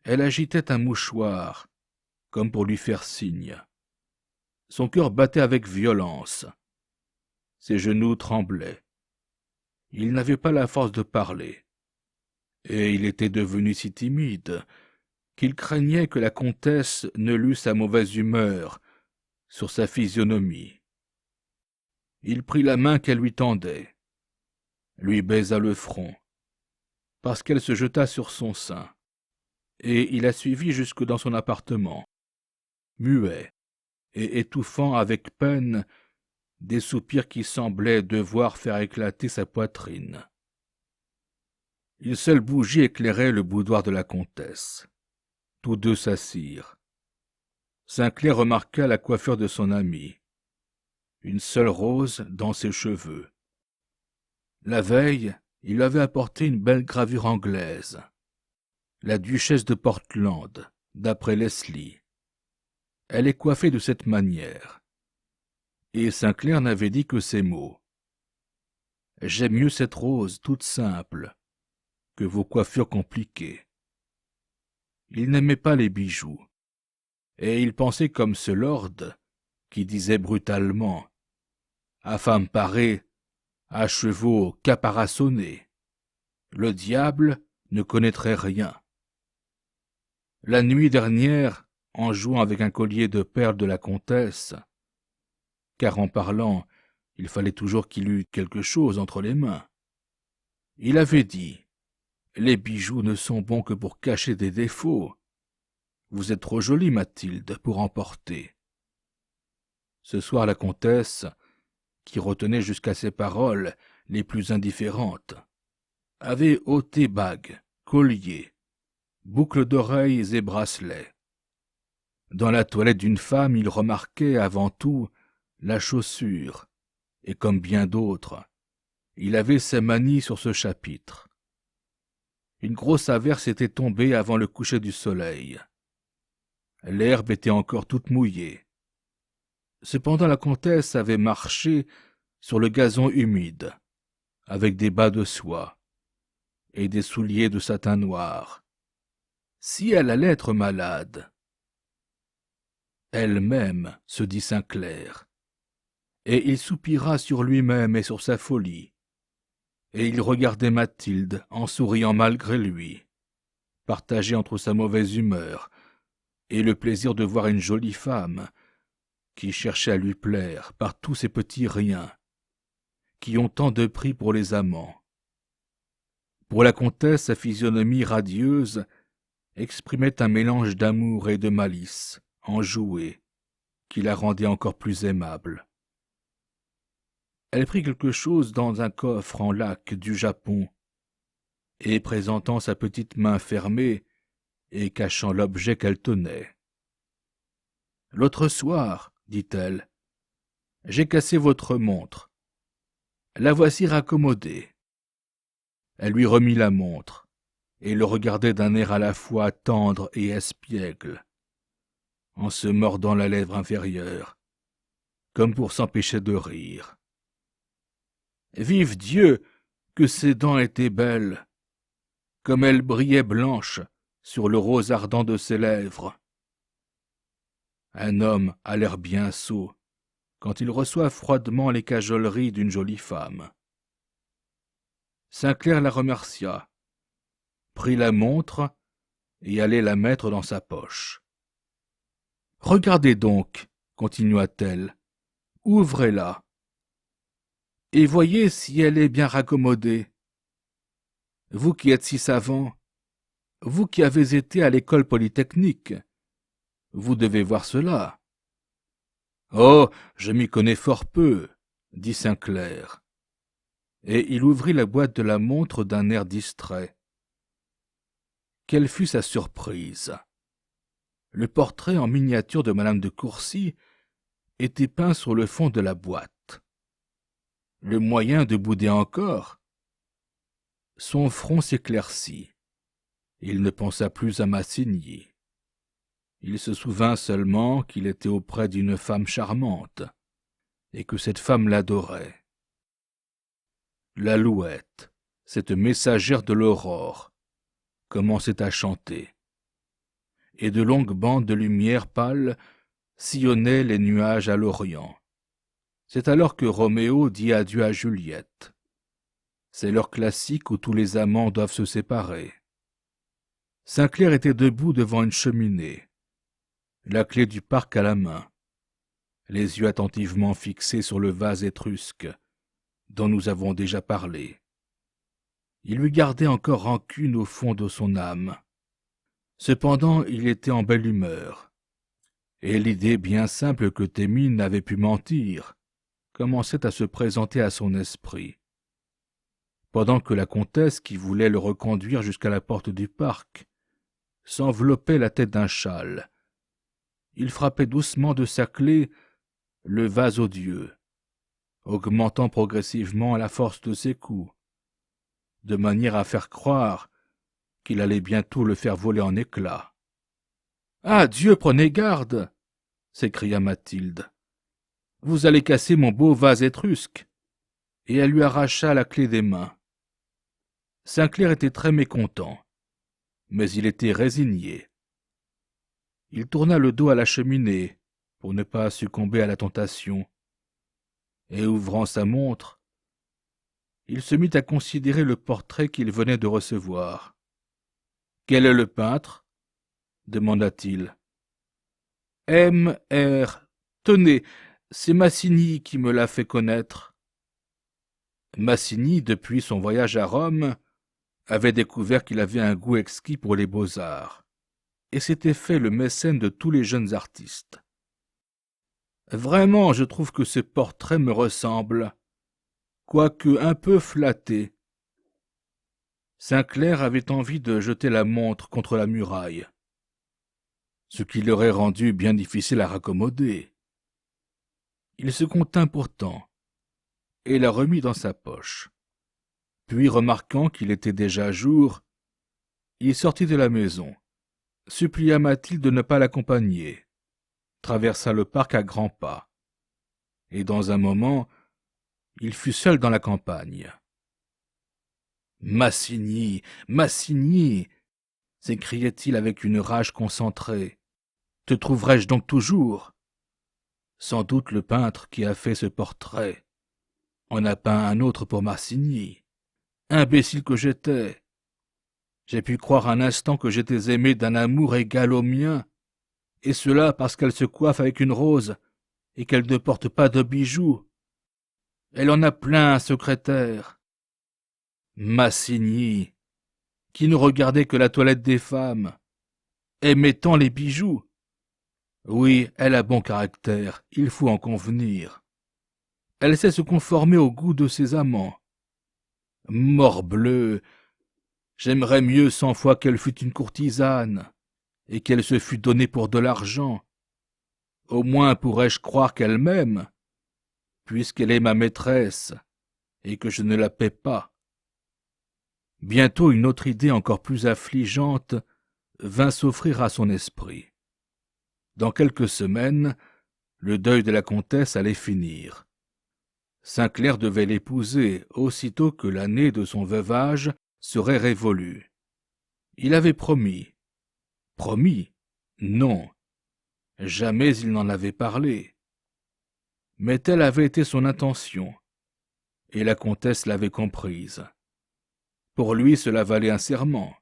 elle agitait un mouchoir, comme pour lui faire signe. Son cœur battait avec violence. Ses genoux tremblaient. Il n'avait pas la force de parler, et il était devenu si timide qu'il craignait que la comtesse ne lût sa mauvaise humeur sur sa physionomie. Il prit la main qu'elle lui tendait, lui baisa le front, parce qu'elle se jeta sur son sein, et il la suivit jusque dans son appartement, muet et étouffant avec peine des soupirs qui semblaient devoir faire éclater sa poitrine. Une seule bougie éclairait le boudoir de la comtesse. Tous deux s'assirent. Sainclair remarqua la coiffure de son ami. Une seule rose dans ses cheveux. La veille, il avait apporté une belle gravure anglaise. La duchesse de Portland, d'après Leslie. Elle est coiffée de cette manière. Et Sainclair n'avait dit que ces mots. J'aime mieux cette rose toute simple que vos coiffures compliquées. » Il n'aimait pas les bijoux, et il pensait comme ce lord qui disait brutalement « à femme parée, à chevaux caparaçonnés, le diable ne connaîtrait rien. » La nuit dernière, en jouant avec un collier de perles de la comtesse, car en parlant, il fallait toujours qu'il eût quelque chose entre les mains, il avait dit « Les bijoux ne sont bons que pour cacher des défauts. Vous êtes trop jolie, Mathilde, pour en porter. » Ce soir, la comtesse, qui retenait jusqu'à ses paroles les plus indifférentes, avait ôté bagues, colliers, boucles d'oreilles et bracelets. Dans la toilette d'une femme, il remarquait avant tout la chaussure, et comme bien d'autres, il avait ses manies sur ce chapitre. Une grosse averse était tombée avant le coucher du soleil. L'herbe était encore toute mouillée. Cependant la comtesse avait marché sur le gazon humide, avec des bas de soie et des souliers de satin noir. Si elle allait être malade, elle-même, se dit Sainclair, et il soupira sur lui-même et sur sa folie, et il regardait Mathilde en souriant malgré lui, partagé entre sa mauvaise humeur et le plaisir de voir une jolie femme qui cherchait à lui plaire par tous ces petits riens qui ont tant de prix pour les amants. Pour la comtesse, sa physionomie radieuse exprimait un mélange d'amour et de malice enjouée qui la rendait encore plus aimable. Elle prit quelque chose dans un coffre en laque du Japon, et présentant sa petite main fermée et cachant l'objet qu'elle tenait. « L'autre soir, dit-elle, j'ai cassé votre montre. La voici raccommodée. » Elle lui remit la montre, et le regardait d'un air à la fois tendre et espiègle, en se mordant la lèvre inférieure, comme pour s'empêcher de rire. Vive Dieu, que ses dents étaient belles, comme elles brillaient blanches sur le rose ardent de ses lèvres. Un homme a l'air bien sot quand il reçoit froidement les cajoleries d'une jolie femme. Sainclair la remercia, prit la montre et allait la mettre dans sa poche. « Regardez donc, continua-t-elle, ouvrez-la, et voyez si elle est bien raccommodée. Vous qui êtes si savant, vous qui avez été à l'école polytechnique, vous devez voir cela. »« Oh, je m'y connais fort peu, » dit Sainclair, et il ouvrit la boîte de la montre d'un air distrait. Quelle fut sa surprise! Le portrait en miniature de Madame de Courcy était peint sur le fond de la boîte. Le moyen de bouder encore? Son front s'éclaircit. Il ne pensa plus à Massigny. Il se souvint seulement qu'il était auprès d'une femme charmante, et que cette femme l'adorait. L'Alouette, cette messagère de l'aurore, commençait à chanter, et de longues bandes de lumière pâle sillonnaient les nuages à l'Orient. C'est alors que Roméo dit adieu à Juliette. C'est l'heure classique où tous les amants doivent se séparer. Sainclair était debout devant une cheminée, la clé du parc à la main, les yeux attentivement fixés sur le vase étrusque dont nous avons déjà parlé. Il lui gardait encore rancune au fond de son âme. Cependant, il était en belle humeur, et l'idée bien simple que Thémines n'avait pu mentir commençait à se présenter à son esprit. Pendant que la comtesse, qui voulait le reconduire jusqu'à la porte du parc, s'enveloppait la tête d'un châle, il frappait doucement de sa clé le vase odieux, augmentant progressivement la force de ses coups, de manière à faire croire qu'il allait bientôt le faire voler en éclats. « Ah, Dieu, prenez garde !» s'écria Mathilde. « Vous allez casser mon beau vase étrusque. et elle lui arracha la clé des mains. Sainclair était très mécontent, mais il était résigné. Il tourna le dos à la cheminée pour ne pas succomber à la tentation, et ouvrant sa montre, il se mit à considérer le portrait qu'il venait de recevoir. « Quel est le peintre ?» demanda-t-il. « M.R. Tenez, c'est Massigny qui me l'a fait connaître. » Massigny, depuis son voyage à Rome, avait découvert qu'il avait un goût exquis pour les beaux-arts, et s'était fait le mécène de tous les jeunes artistes. « Vraiment, je trouve que ce portrait me ressemble, quoique un peu flatté. » Sainclair avait envie de jeter la montre contre la muraille, ce qui l'aurait rendu bien difficile à raccommoder. Il se contint pourtant, et la remit dans sa poche. Puis, remarquant qu'il était déjà jour, il sortit de la maison, supplia Mathilde de ne pas l'accompagner, traversa le parc à grands pas, et dans un moment, il fut seul dans la campagne. « Massigny, Massigny !» s'écriait-il avec une rage concentrée. « Te trouverai-je donc toujours ? Sans doute le peintre qui a fait ce portrait en a peint un autre pour Massigny. Imbécile que j'étais! J'ai pu croire un instant que j'étais aimé d'un amour égal au mien, et cela parce qu'elle se coiffe avec une rose et qu'elle ne porte pas de bijoux. Elle en a plein un secrétaire. Massigny, qui ne regardait que la toilette des femmes, aimait tant les bijoux. Oui, elle a bon caractère, il faut en convenir. Elle sait se conformer au goût de ses amants. Morbleu, j'aimerais mieux 100 fois qu'elle fût une courtisane, et qu'elle se fût donnée pour de l'argent. Au moins pourrais-je croire qu'elle m'aime, puisqu'elle est ma maîtresse, et que je ne la paie pas. » Bientôt une autre idée encore plus affligeante vint s'offrir à son esprit. Dans quelques semaines, le deuil de la comtesse allait finir. Sainclair devait l'épouser aussitôt que l'année de son veuvage serait révolue. Il avait promis. Promis? Non. Jamais il n'en avait parlé. Mais telle avait été son intention, et la comtesse l'avait comprise. Pour lui, cela valait un serment.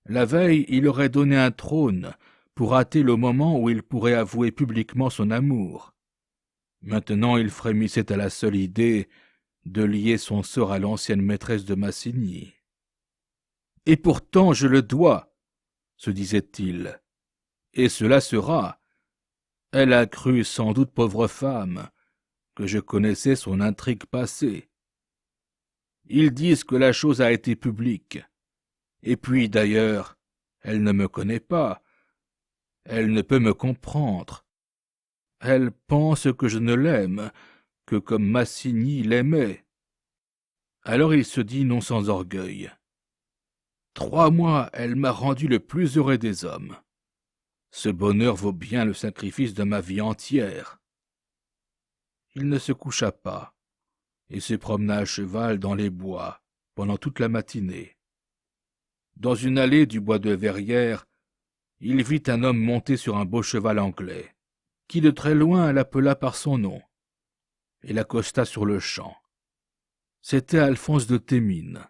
La veille, il aurait donné un trône pour hâter le moment où il pourrait avouer publiquement son amour. Maintenant, il frémissait à la seule idée de lier son sort à l'ancienne maîtresse de Massigny. « Et pourtant, je le dois, » se disait-il, « et cela sera. Elle a cru, sans doute, pauvre femme, que je connaissais son intrigue passée. Ils disent que la chose a été publique. Et puis, d'ailleurs, elle ne me connaît pas. Elle ne peut me comprendre. Elle pense que je ne l'aime que comme Massigny l'aimait. » Alors il se dit non sans orgueil. « 3 mois, elle m'a rendu le plus heureux des hommes. Ce bonheur vaut bien le sacrifice de ma vie entière. » Il ne se coucha pas et se promena à cheval dans les bois pendant toute la matinée. Dans une allée du bois de Verrières, il vit un homme monté sur un beau cheval anglais, qui de très loin l'appela par son nom, et l'accosta sur-le-champ. C'était Alphonse de Thémines.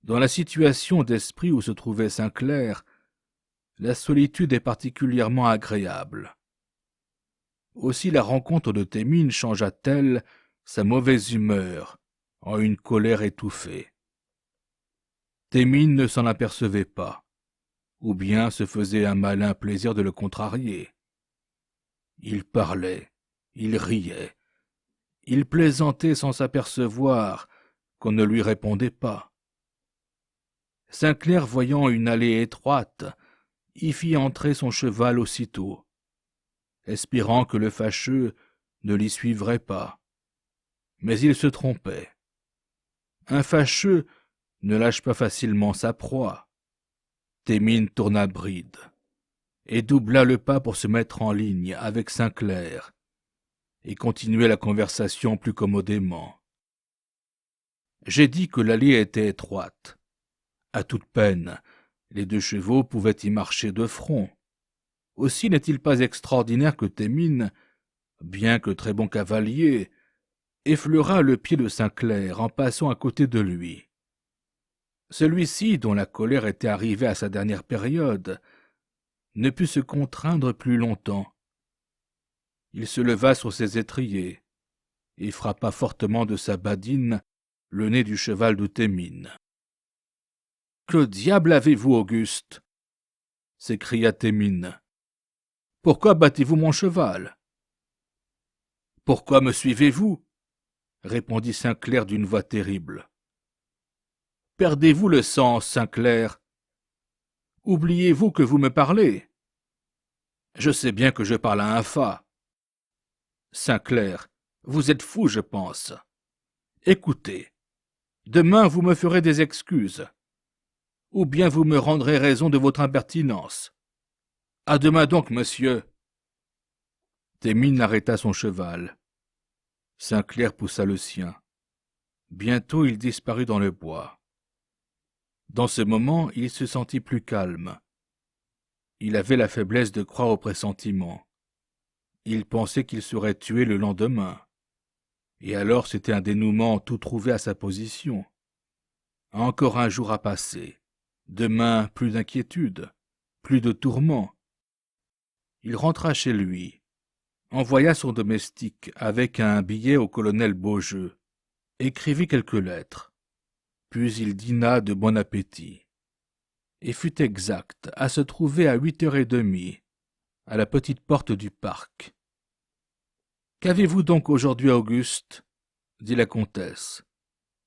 Dans la situation d'esprit où se trouvait Sainclair, la solitude est particulièrement agréable. Aussi la rencontre de Thémines changea-t-elle sa mauvaise humeur en une colère étouffée. Thémines ne s'en apercevait pas, ou bien se faisait un malin plaisir de le contrarier. Il parlait, il riait, il plaisantait sans s'apercevoir qu'on ne lui répondait pas. Sainclair, voyant une allée étroite, y fit entrer son cheval aussitôt, espérant que le fâcheux ne l'y suivrait pas. Mais il se trompait. Un fâcheux ne lâche pas facilement sa proie. Thémines tourna bride et doubla le pas pour se mettre en ligne avec Sainclair et continuer la conversation plus commodément. J'ai dit que l'allée était étroite. À toute peine, les 2 chevaux pouvaient y marcher de front. Aussi n'est-il pas extraordinaire que Thémines, bien que très bon cavalier, effleura le pied de Sainclair en passant à côté de lui. Celui-ci, dont la colère était arrivée à sa dernière période, ne put se contraindre plus longtemps. Il se leva sur ses étriers et frappa fortement de sa badine le nez du cheval de Thémines. « Que diable avez-vous, Auguste » s'écria Thémines. « Pourquoi battez-vous mon cheval ?»« Pourquoi me suivez-vous » répondit Sainclair d'une voix terrible. « Perdez-vous le sens, Sainclair? Oubliez-vous que vous me parlez? Je sais bien que je parle à un fat. Sainclair, vous êtes fou, je pense. Écoutez, demain vous me ferez des excuses, ou bien vous me rendrez raison de votre impertinence. À demain donc, monsieur. » Thémines arrêta son cheval. Sainclair poussa le sien. Bientôt il disparut dans le bois. Dans ce moment, il se sentit plus calme. Il avait la faiblesse de croire au pressentiment. Il pensait qu'il serait tué le lendemain. Et alors c'était un dénouement tout trouvé à sa position. Encore un jour à passer. Demain, plus d'inquiétude, plus de tourments. Il rentra chez lui, envoya son domestique avec un billet au colonel Beaujeu, écrivit quelques lettres, puis il dîna de bon appétit, et fut exact à se trouver à 8h30, à la petite porte du parc. « Qu'avez-vous donc aujourd'hui, Auguste » dit la comtesse.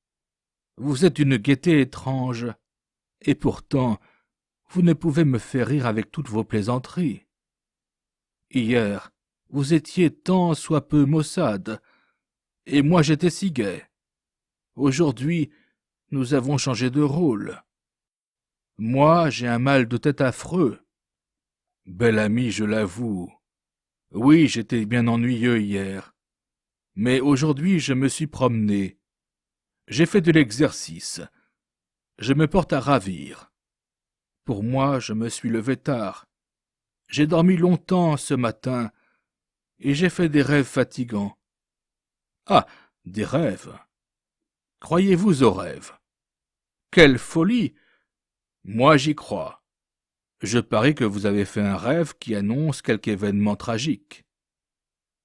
« Vous êtes d'une gaieté étrange, et pourtant vous ne pouvez me faire rire avec toutes vos plaisanteries. Hier, vous étiez tant soit peu maussade, et moi j'étais si gai. Aujourd'hui, nous avons changé de rôle. Moi, j'ai un mal de tête affreux. Bel ami, je l'avoue. Oui, j'étais bien ennuyeux hier. Mais aujourd'hui, je me suis promené. J'ai fait de l'exercice. Je me porte à ravir. Pour moi, je me suis levé tard. J'ai dormi longtemps ce matin, et j'ai fait des rêves fatigants. Ah, des rêves. Croyez-vous aux rêves? Quelle folie! Moi, j'y crois. Je parie que vous avez fait un rêve qui annonce quelque événement tragique.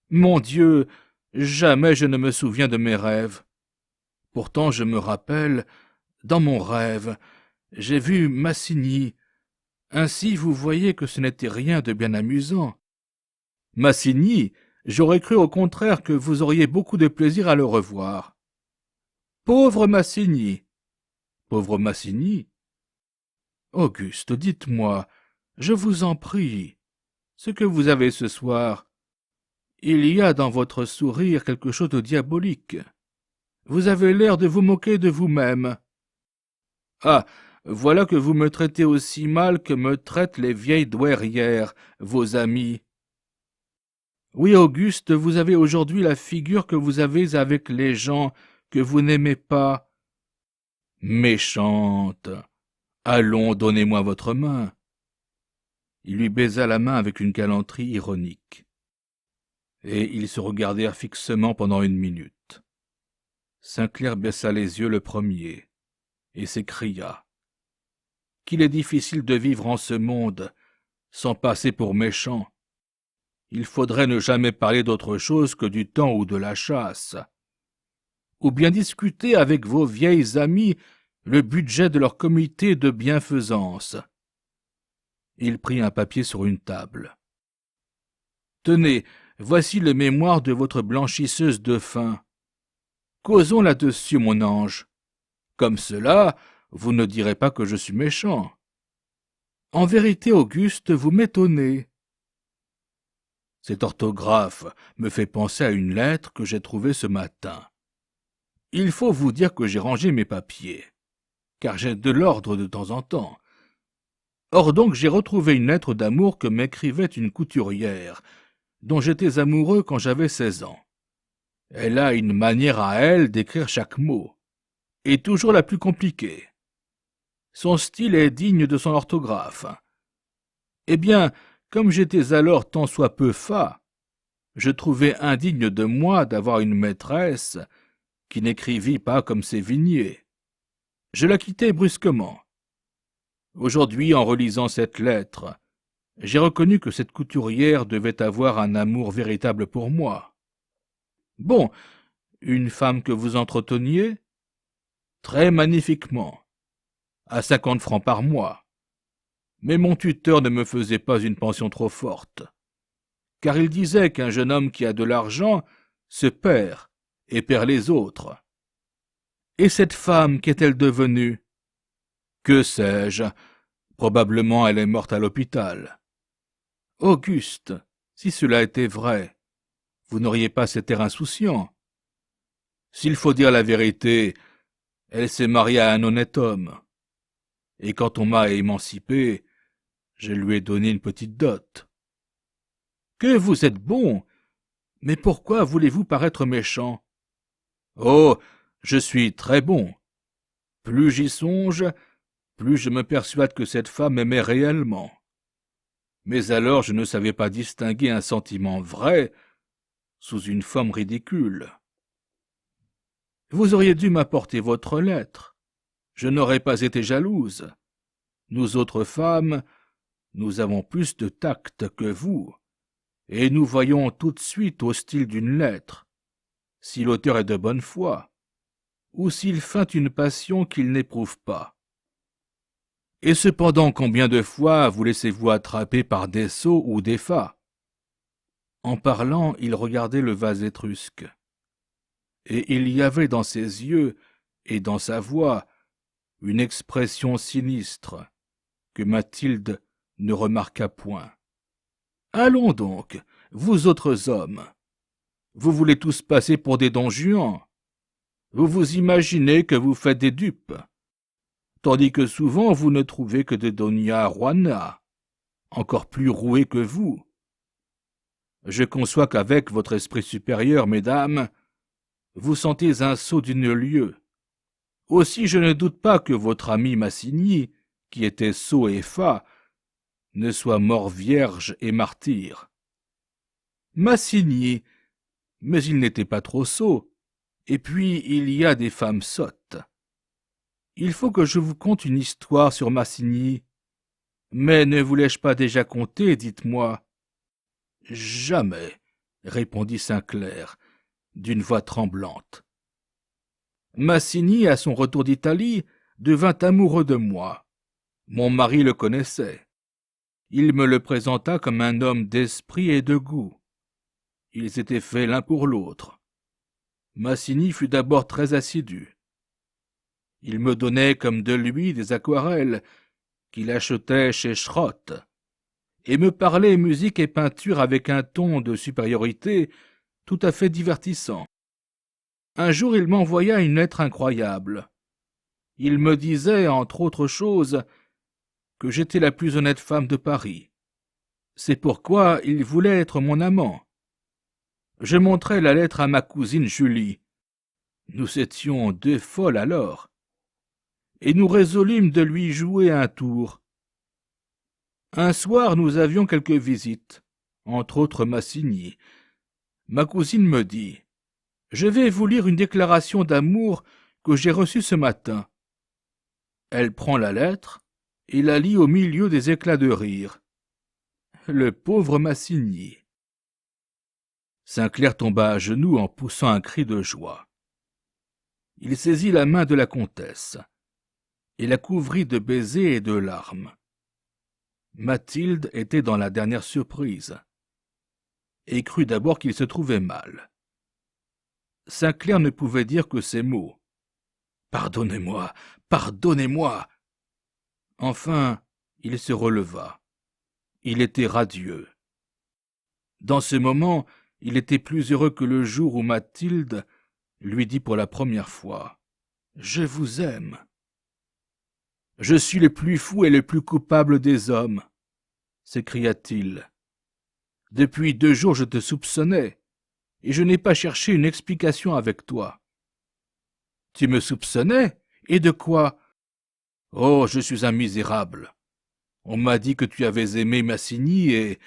Mon Dieu, jamais je ne me souviens de mes rêves. Pourtant, je me rappelle, dans mon rêve, j'ai vu Massigny. Ainsi, vous voyez que ce n'était rien de bien amusant. Massigny, j'aurais cru au contraire que vous auriez beaucoup de plaisir à le revoir. Pauvre Massigny! Pauvre Massigny! Auguste, dites-moi, je vous en prie, ce que vous avez ce soir. Il y a dans votre sourire quelque chose de diabolique. Vous avez l'air de vous moquer de vous-même. Ah, voilà que vous me traitez aussi mal que me traitent les vieilles douairières, vos amis. Oui, Auguste, vous avez aujourd'hui la figure que vous avez avec les gens que vous n'aimez pas. Méchante! Allons, donnez-moi votre main. Il lui baisa la main avec une galanterie ironique. Et ils se regardèrent fixement pendant 1 minute. Sainclair baissa les yeux le premier et s'écria: « Qu'il est difficile de vivre en ce monde sans passer pour méchant. Il faudrait ne jamais parler d'autre chose que du temps ou de la chasse. Ou bien discuter avec vos vieilles amies le budget de leur comité de bienfaisance. » Il prit un papier sur une table. « Tenez, voici le mémoire de votre blanchisseuse de fin. Causons là-dessus, mon ange. Comme cela, vous ne direz pas que je suis méchant. En vérité, Auguste, vous m'étonnez. » Cette orthographe me fait penser à une lettre que j'ai trouvée ce matin. Il faut vous dire que j'ai rangé mes papiers, car j'ai de l'ordre de temps en temps. Or donc j'ai retrouvé une lettre d'amour que m'écrivait une couturière, dont j'étais amoureux quand j'avais 16 ans. Elle a une manière à elle d'écrire chaque mot, est toujours la plus compliquée. Son style est digne de son orthographe. Eh bien, comme j'étais alors tant soit peu fat, je trouvais indigne de moi d'avoir une maîtresse qui n'écrivit pas comme Sévigné. Je la quittai brusquement. Aujourd'hui, en relisant cette lettre, j'ai reconnu que cette couturière devait avoir un amour véritable pour moi. Bon, une femme que vous entreteniez? Très magnifiquement, à 50 francs par mois. Mais mon tuteur ne me faisait pas une pension trop forte, car il disait qu'un jeune homme qui a de l'argent se perd et perd les autres. Et cette femme, qu'est-elle devenue? Que sais-je? Probablement elle est morte à l'hôpital. Auguste, si cela était vrai, vous n'auriez pas cet air insouciant. S'il faut dire la vérité, elle s'est mariée à un honnête homme. Et quand on m'a émancipé, je lui ai donné une petite dot. Que vous êtes bon! Mais pourquoi voulez-vous paraître méchant? Oh, je suis très bon. Plus j'y songe, plus je me persuade que cette femme aimait réellement. Mais alors je ne savais pas distinguer un sentiment vrai sous une forme ridicule. Vous auriez dû m'apporter votre lettre. Je n'aurais pas été jalouse. Nous autres femmes, nous avons plus de tact que vous, et nous voyons tout de suite au style d'une lettre, si l'auteur est de bonne foi, ou s'il feint une passion qu'il n'éprouve pas. Et cependant, combien de fois vous laissez-vous attraper par des sots ou des fats? En parlant, il regardait le vase étrusque. Et il y avait dans ses yeux et dans sa voix une expression sinistre que Mathilde ne remarqua point. Allons donc, vous autres hommes, vous voulez tous passer pour des Don Juan. Vous vous imaginez que vous faites des dupes, tandis que souvent vous ne trouvez que des Doña Juana, encore plus rouées que vous. Je conçois qu'avec votre esprit supérieur, mesdames, vous sentez un sot d'une lieue. Aussi je ne doute pas que votre ami Massigny, qui était sot et fat, ne soit mort vierge et martyr. Massigny, mais il n'était pas trop sot, et puis il y a des femmes sottes. Il faut que je vous conte une histoire sur Massigny. Mais ne vous l'ai-je pas déjà contée, dites-moi? Jamais, répondit Sainclair, d'une voix tremblante. Massigny, à son retour d'Italie, devint amoureux de moi. Mon mari le connaissait. Il me le présenta comme un homme d'esprit et de goût. Ils étaient faits l'un pour l'autre. Massigny fut d'abord très assidu. Il me donnait comme de lui des aquarelles qu'il achetait chez Schrott, et me parlait musique et peinture avec un ton de supériorité tout à fait divertissant. Un jour il m'envoya une lettre incroyable. Il me disait, entre autres choses, que j'étais la plus honnête femme de Paris. C'est pourquoi il voulait être mon amant. Je montrai la lettre à ma cousine Julie. Nous étions deux folles alors. Et nous résolûmes de lui jouer un tour. Un soir, nous avions quelques visites, entre autres Massigny. Ma cousine me dit « Je vais vous lire une déclaration d'amour que j'ai reçue ce matin. » Elle prend la lettre et la lit au milieu des éclats de rire. Le pauvre Massigny. Sainclair tomba à genoux en poussant un cri de joie. Il saisit la main de la comtesse et la couvrit de baisers et de larmes. Mathilde était dans la dernière surprise et crut d'abord qu'il se trouvait mal. Sainclair ne pouvait dire que ces mots. « Pardonnez-moi, pardonnez-moi !» Enfin, il se releva. Il était radieux. Dans ce moment, il était plus heureux que le jour où Mathilde lui dit pour la première fois « Je vous aime ». « Je suis le plus fou et le plus coupable des hommes !» s'écria-t-il. « Depuis 2 jours je te soupçonnais, et je n'ai pas cherché une explication avec toi. Tu me soupçonnais? Et de quoi? Oh, je suis un misérable. On m'a dit que tu avais aimé Massigny et...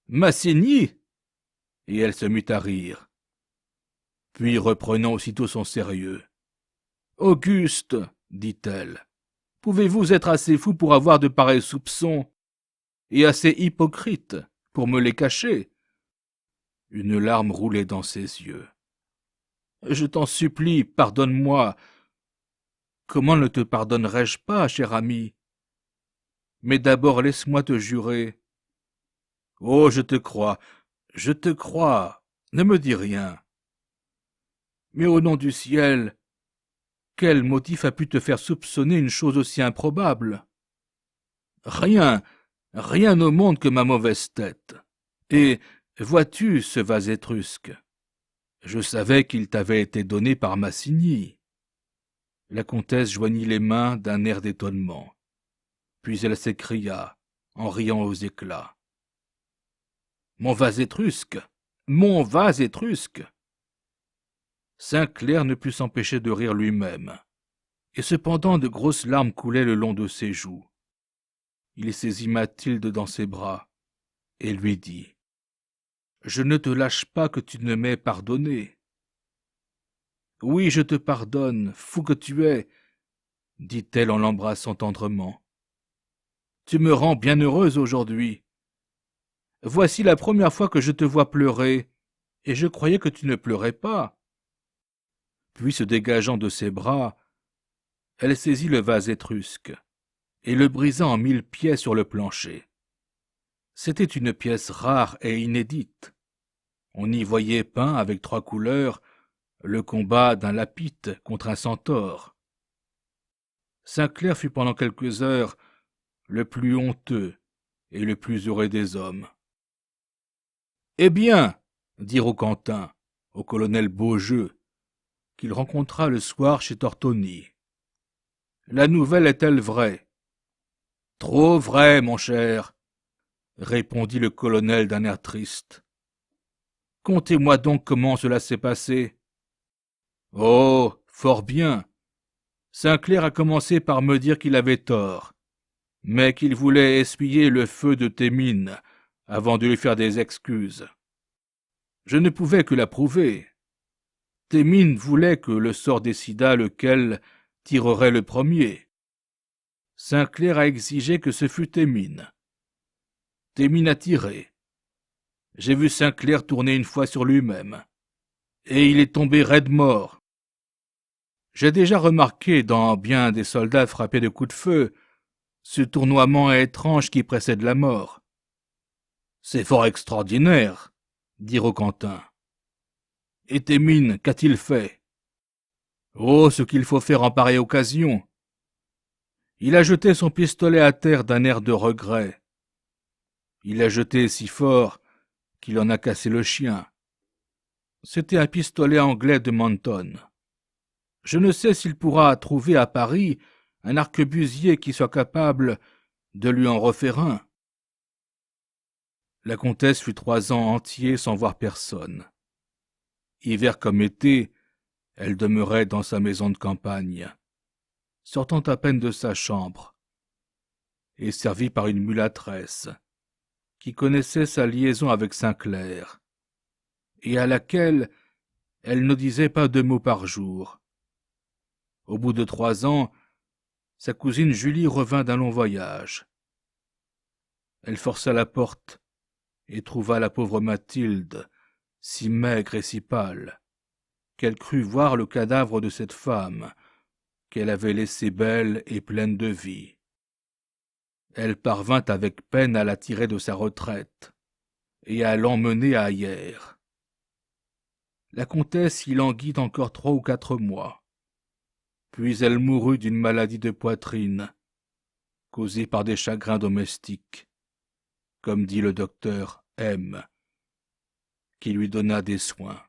Massigny? Et elle se mit à rire. Puis, reprenant aussitôt son sérieux. Auguste, dit-elle, pouvez-vous être assez fou pour avoir de pareils soupçons, et assez hypocrite pour me les cacher? Une larme roulait dans ses yeux. Je t'en supplie, pardonne-moi. Comment ne te pardonnerais-je pas, cher ami? Mais d'abord laisse-moi te jurer. Oh, je te crois, ne me dis rien. Mais au nom du ciel, quel motif a pu te faire soupçonner une chose aussi improbable? Rien, rien au monde que ma mauvaise tête. Et vois-tu ce vase étrusque? Je savais qu'il t'avait été donné par Massigny. La comtesse joignit les mains d'un air d'étonnement. Puis elle s'écria, en riant aux éclats. Mon vase étrusque! Mon vase étrusque! Sainclair ne put s'empêcher de rire lui-même, et cependant de grosses larmes coulaient le long de ses joues. Il saisit Mathilde dans ses bras, et lui dit « Je ne te lâche pas que tu ne m'aies pardonné. »« Oui, je te pardonne, fou que tu es, » dit-elle en l'embrassant tendrement. « Tu me rends bien heureuse aujourd'hui. Voici la première fois que je te vois pleurer, et je croyais que tu ne pleurais pas. » Puis, se dégageant de ses bras, elle saisit le vase étrusque et le brisa en 1000 pièces sur le plancher. C'était une pièce rare et inédite. On y voyait peint avec 3 couleurs le combat d'un lapith contre un centaure. Sainclair fut pendant quelques heures le plus honteux et le plus heureux des hommes. « Eh bien, dit Roquentin au colonel Beaujeu, qu'il rencontra le soir chez Tortoni. La nouvelle est-elle vraie? Trop vraie, mon cher, répondit le colonel d'un air triste. Contez-moi donc comment cela s'est passé. Oh, fort bien. Sainclair a commencé par me dire qu'il avait tort, mais qu'il voulait essuyer le feu de Thémines avant de lui faire des excuses. Je ne pouvais que l'approuver. Thémines voulait que le sort décidât lequel tirerait le premier. Sainclair a exigé que ce fût Thémines. Thémines a tiré. J'ai vu Sainclair tourner une fois sur lui-même, et il est tombé raide mort. J'ai déjà remarqué dans bien des soldats frappés de coups de feu ce tournoiement étrange qui précède la mort. C'est fort extraordinaire, dit Roquentin. Et Thémines, qu'a-t-il fait? Oh, ce qu'il faut faire en pareille occasion. Il a jeté son pistolet à terre d'un air de regret. Il l'a jeté si fort qu'il en a cassé le chien. C'était un pistolet anglais de Manton. Je ne sais s'il pourra trouver à Paris un arquebusier qui soit capable de lui en refaire un. La comtesse fut 3 ans entiers sans voir personne. Hiver comme été, elle demeurait dans sa maison de campagne, sortant à peine de sa chambre, et servie par une mulâtresse, qui connaissait sa liaison avec Sainclair, et à laquelle elle ne disait pas 2 mots par jour. Au bout de 3 ans, sa cousine Julie revint d'un long voyage. Elle força la porte et trouva la pauvre Mathilde, si maigre et si pâle, qu'elle crut voir le cadavre de cette femme qu'elle avait laissée belle et pleine de vie. Elle parvint avec peine à la tirer de sa retraite et à l'emmener à Hyères. La comtesse y languit encore 3 ou 4 mois. Puis elle mourut d'une maladie de poitrine, causée par des chagrins domestiques, comme dit le docteur M, qui lui donna des soins.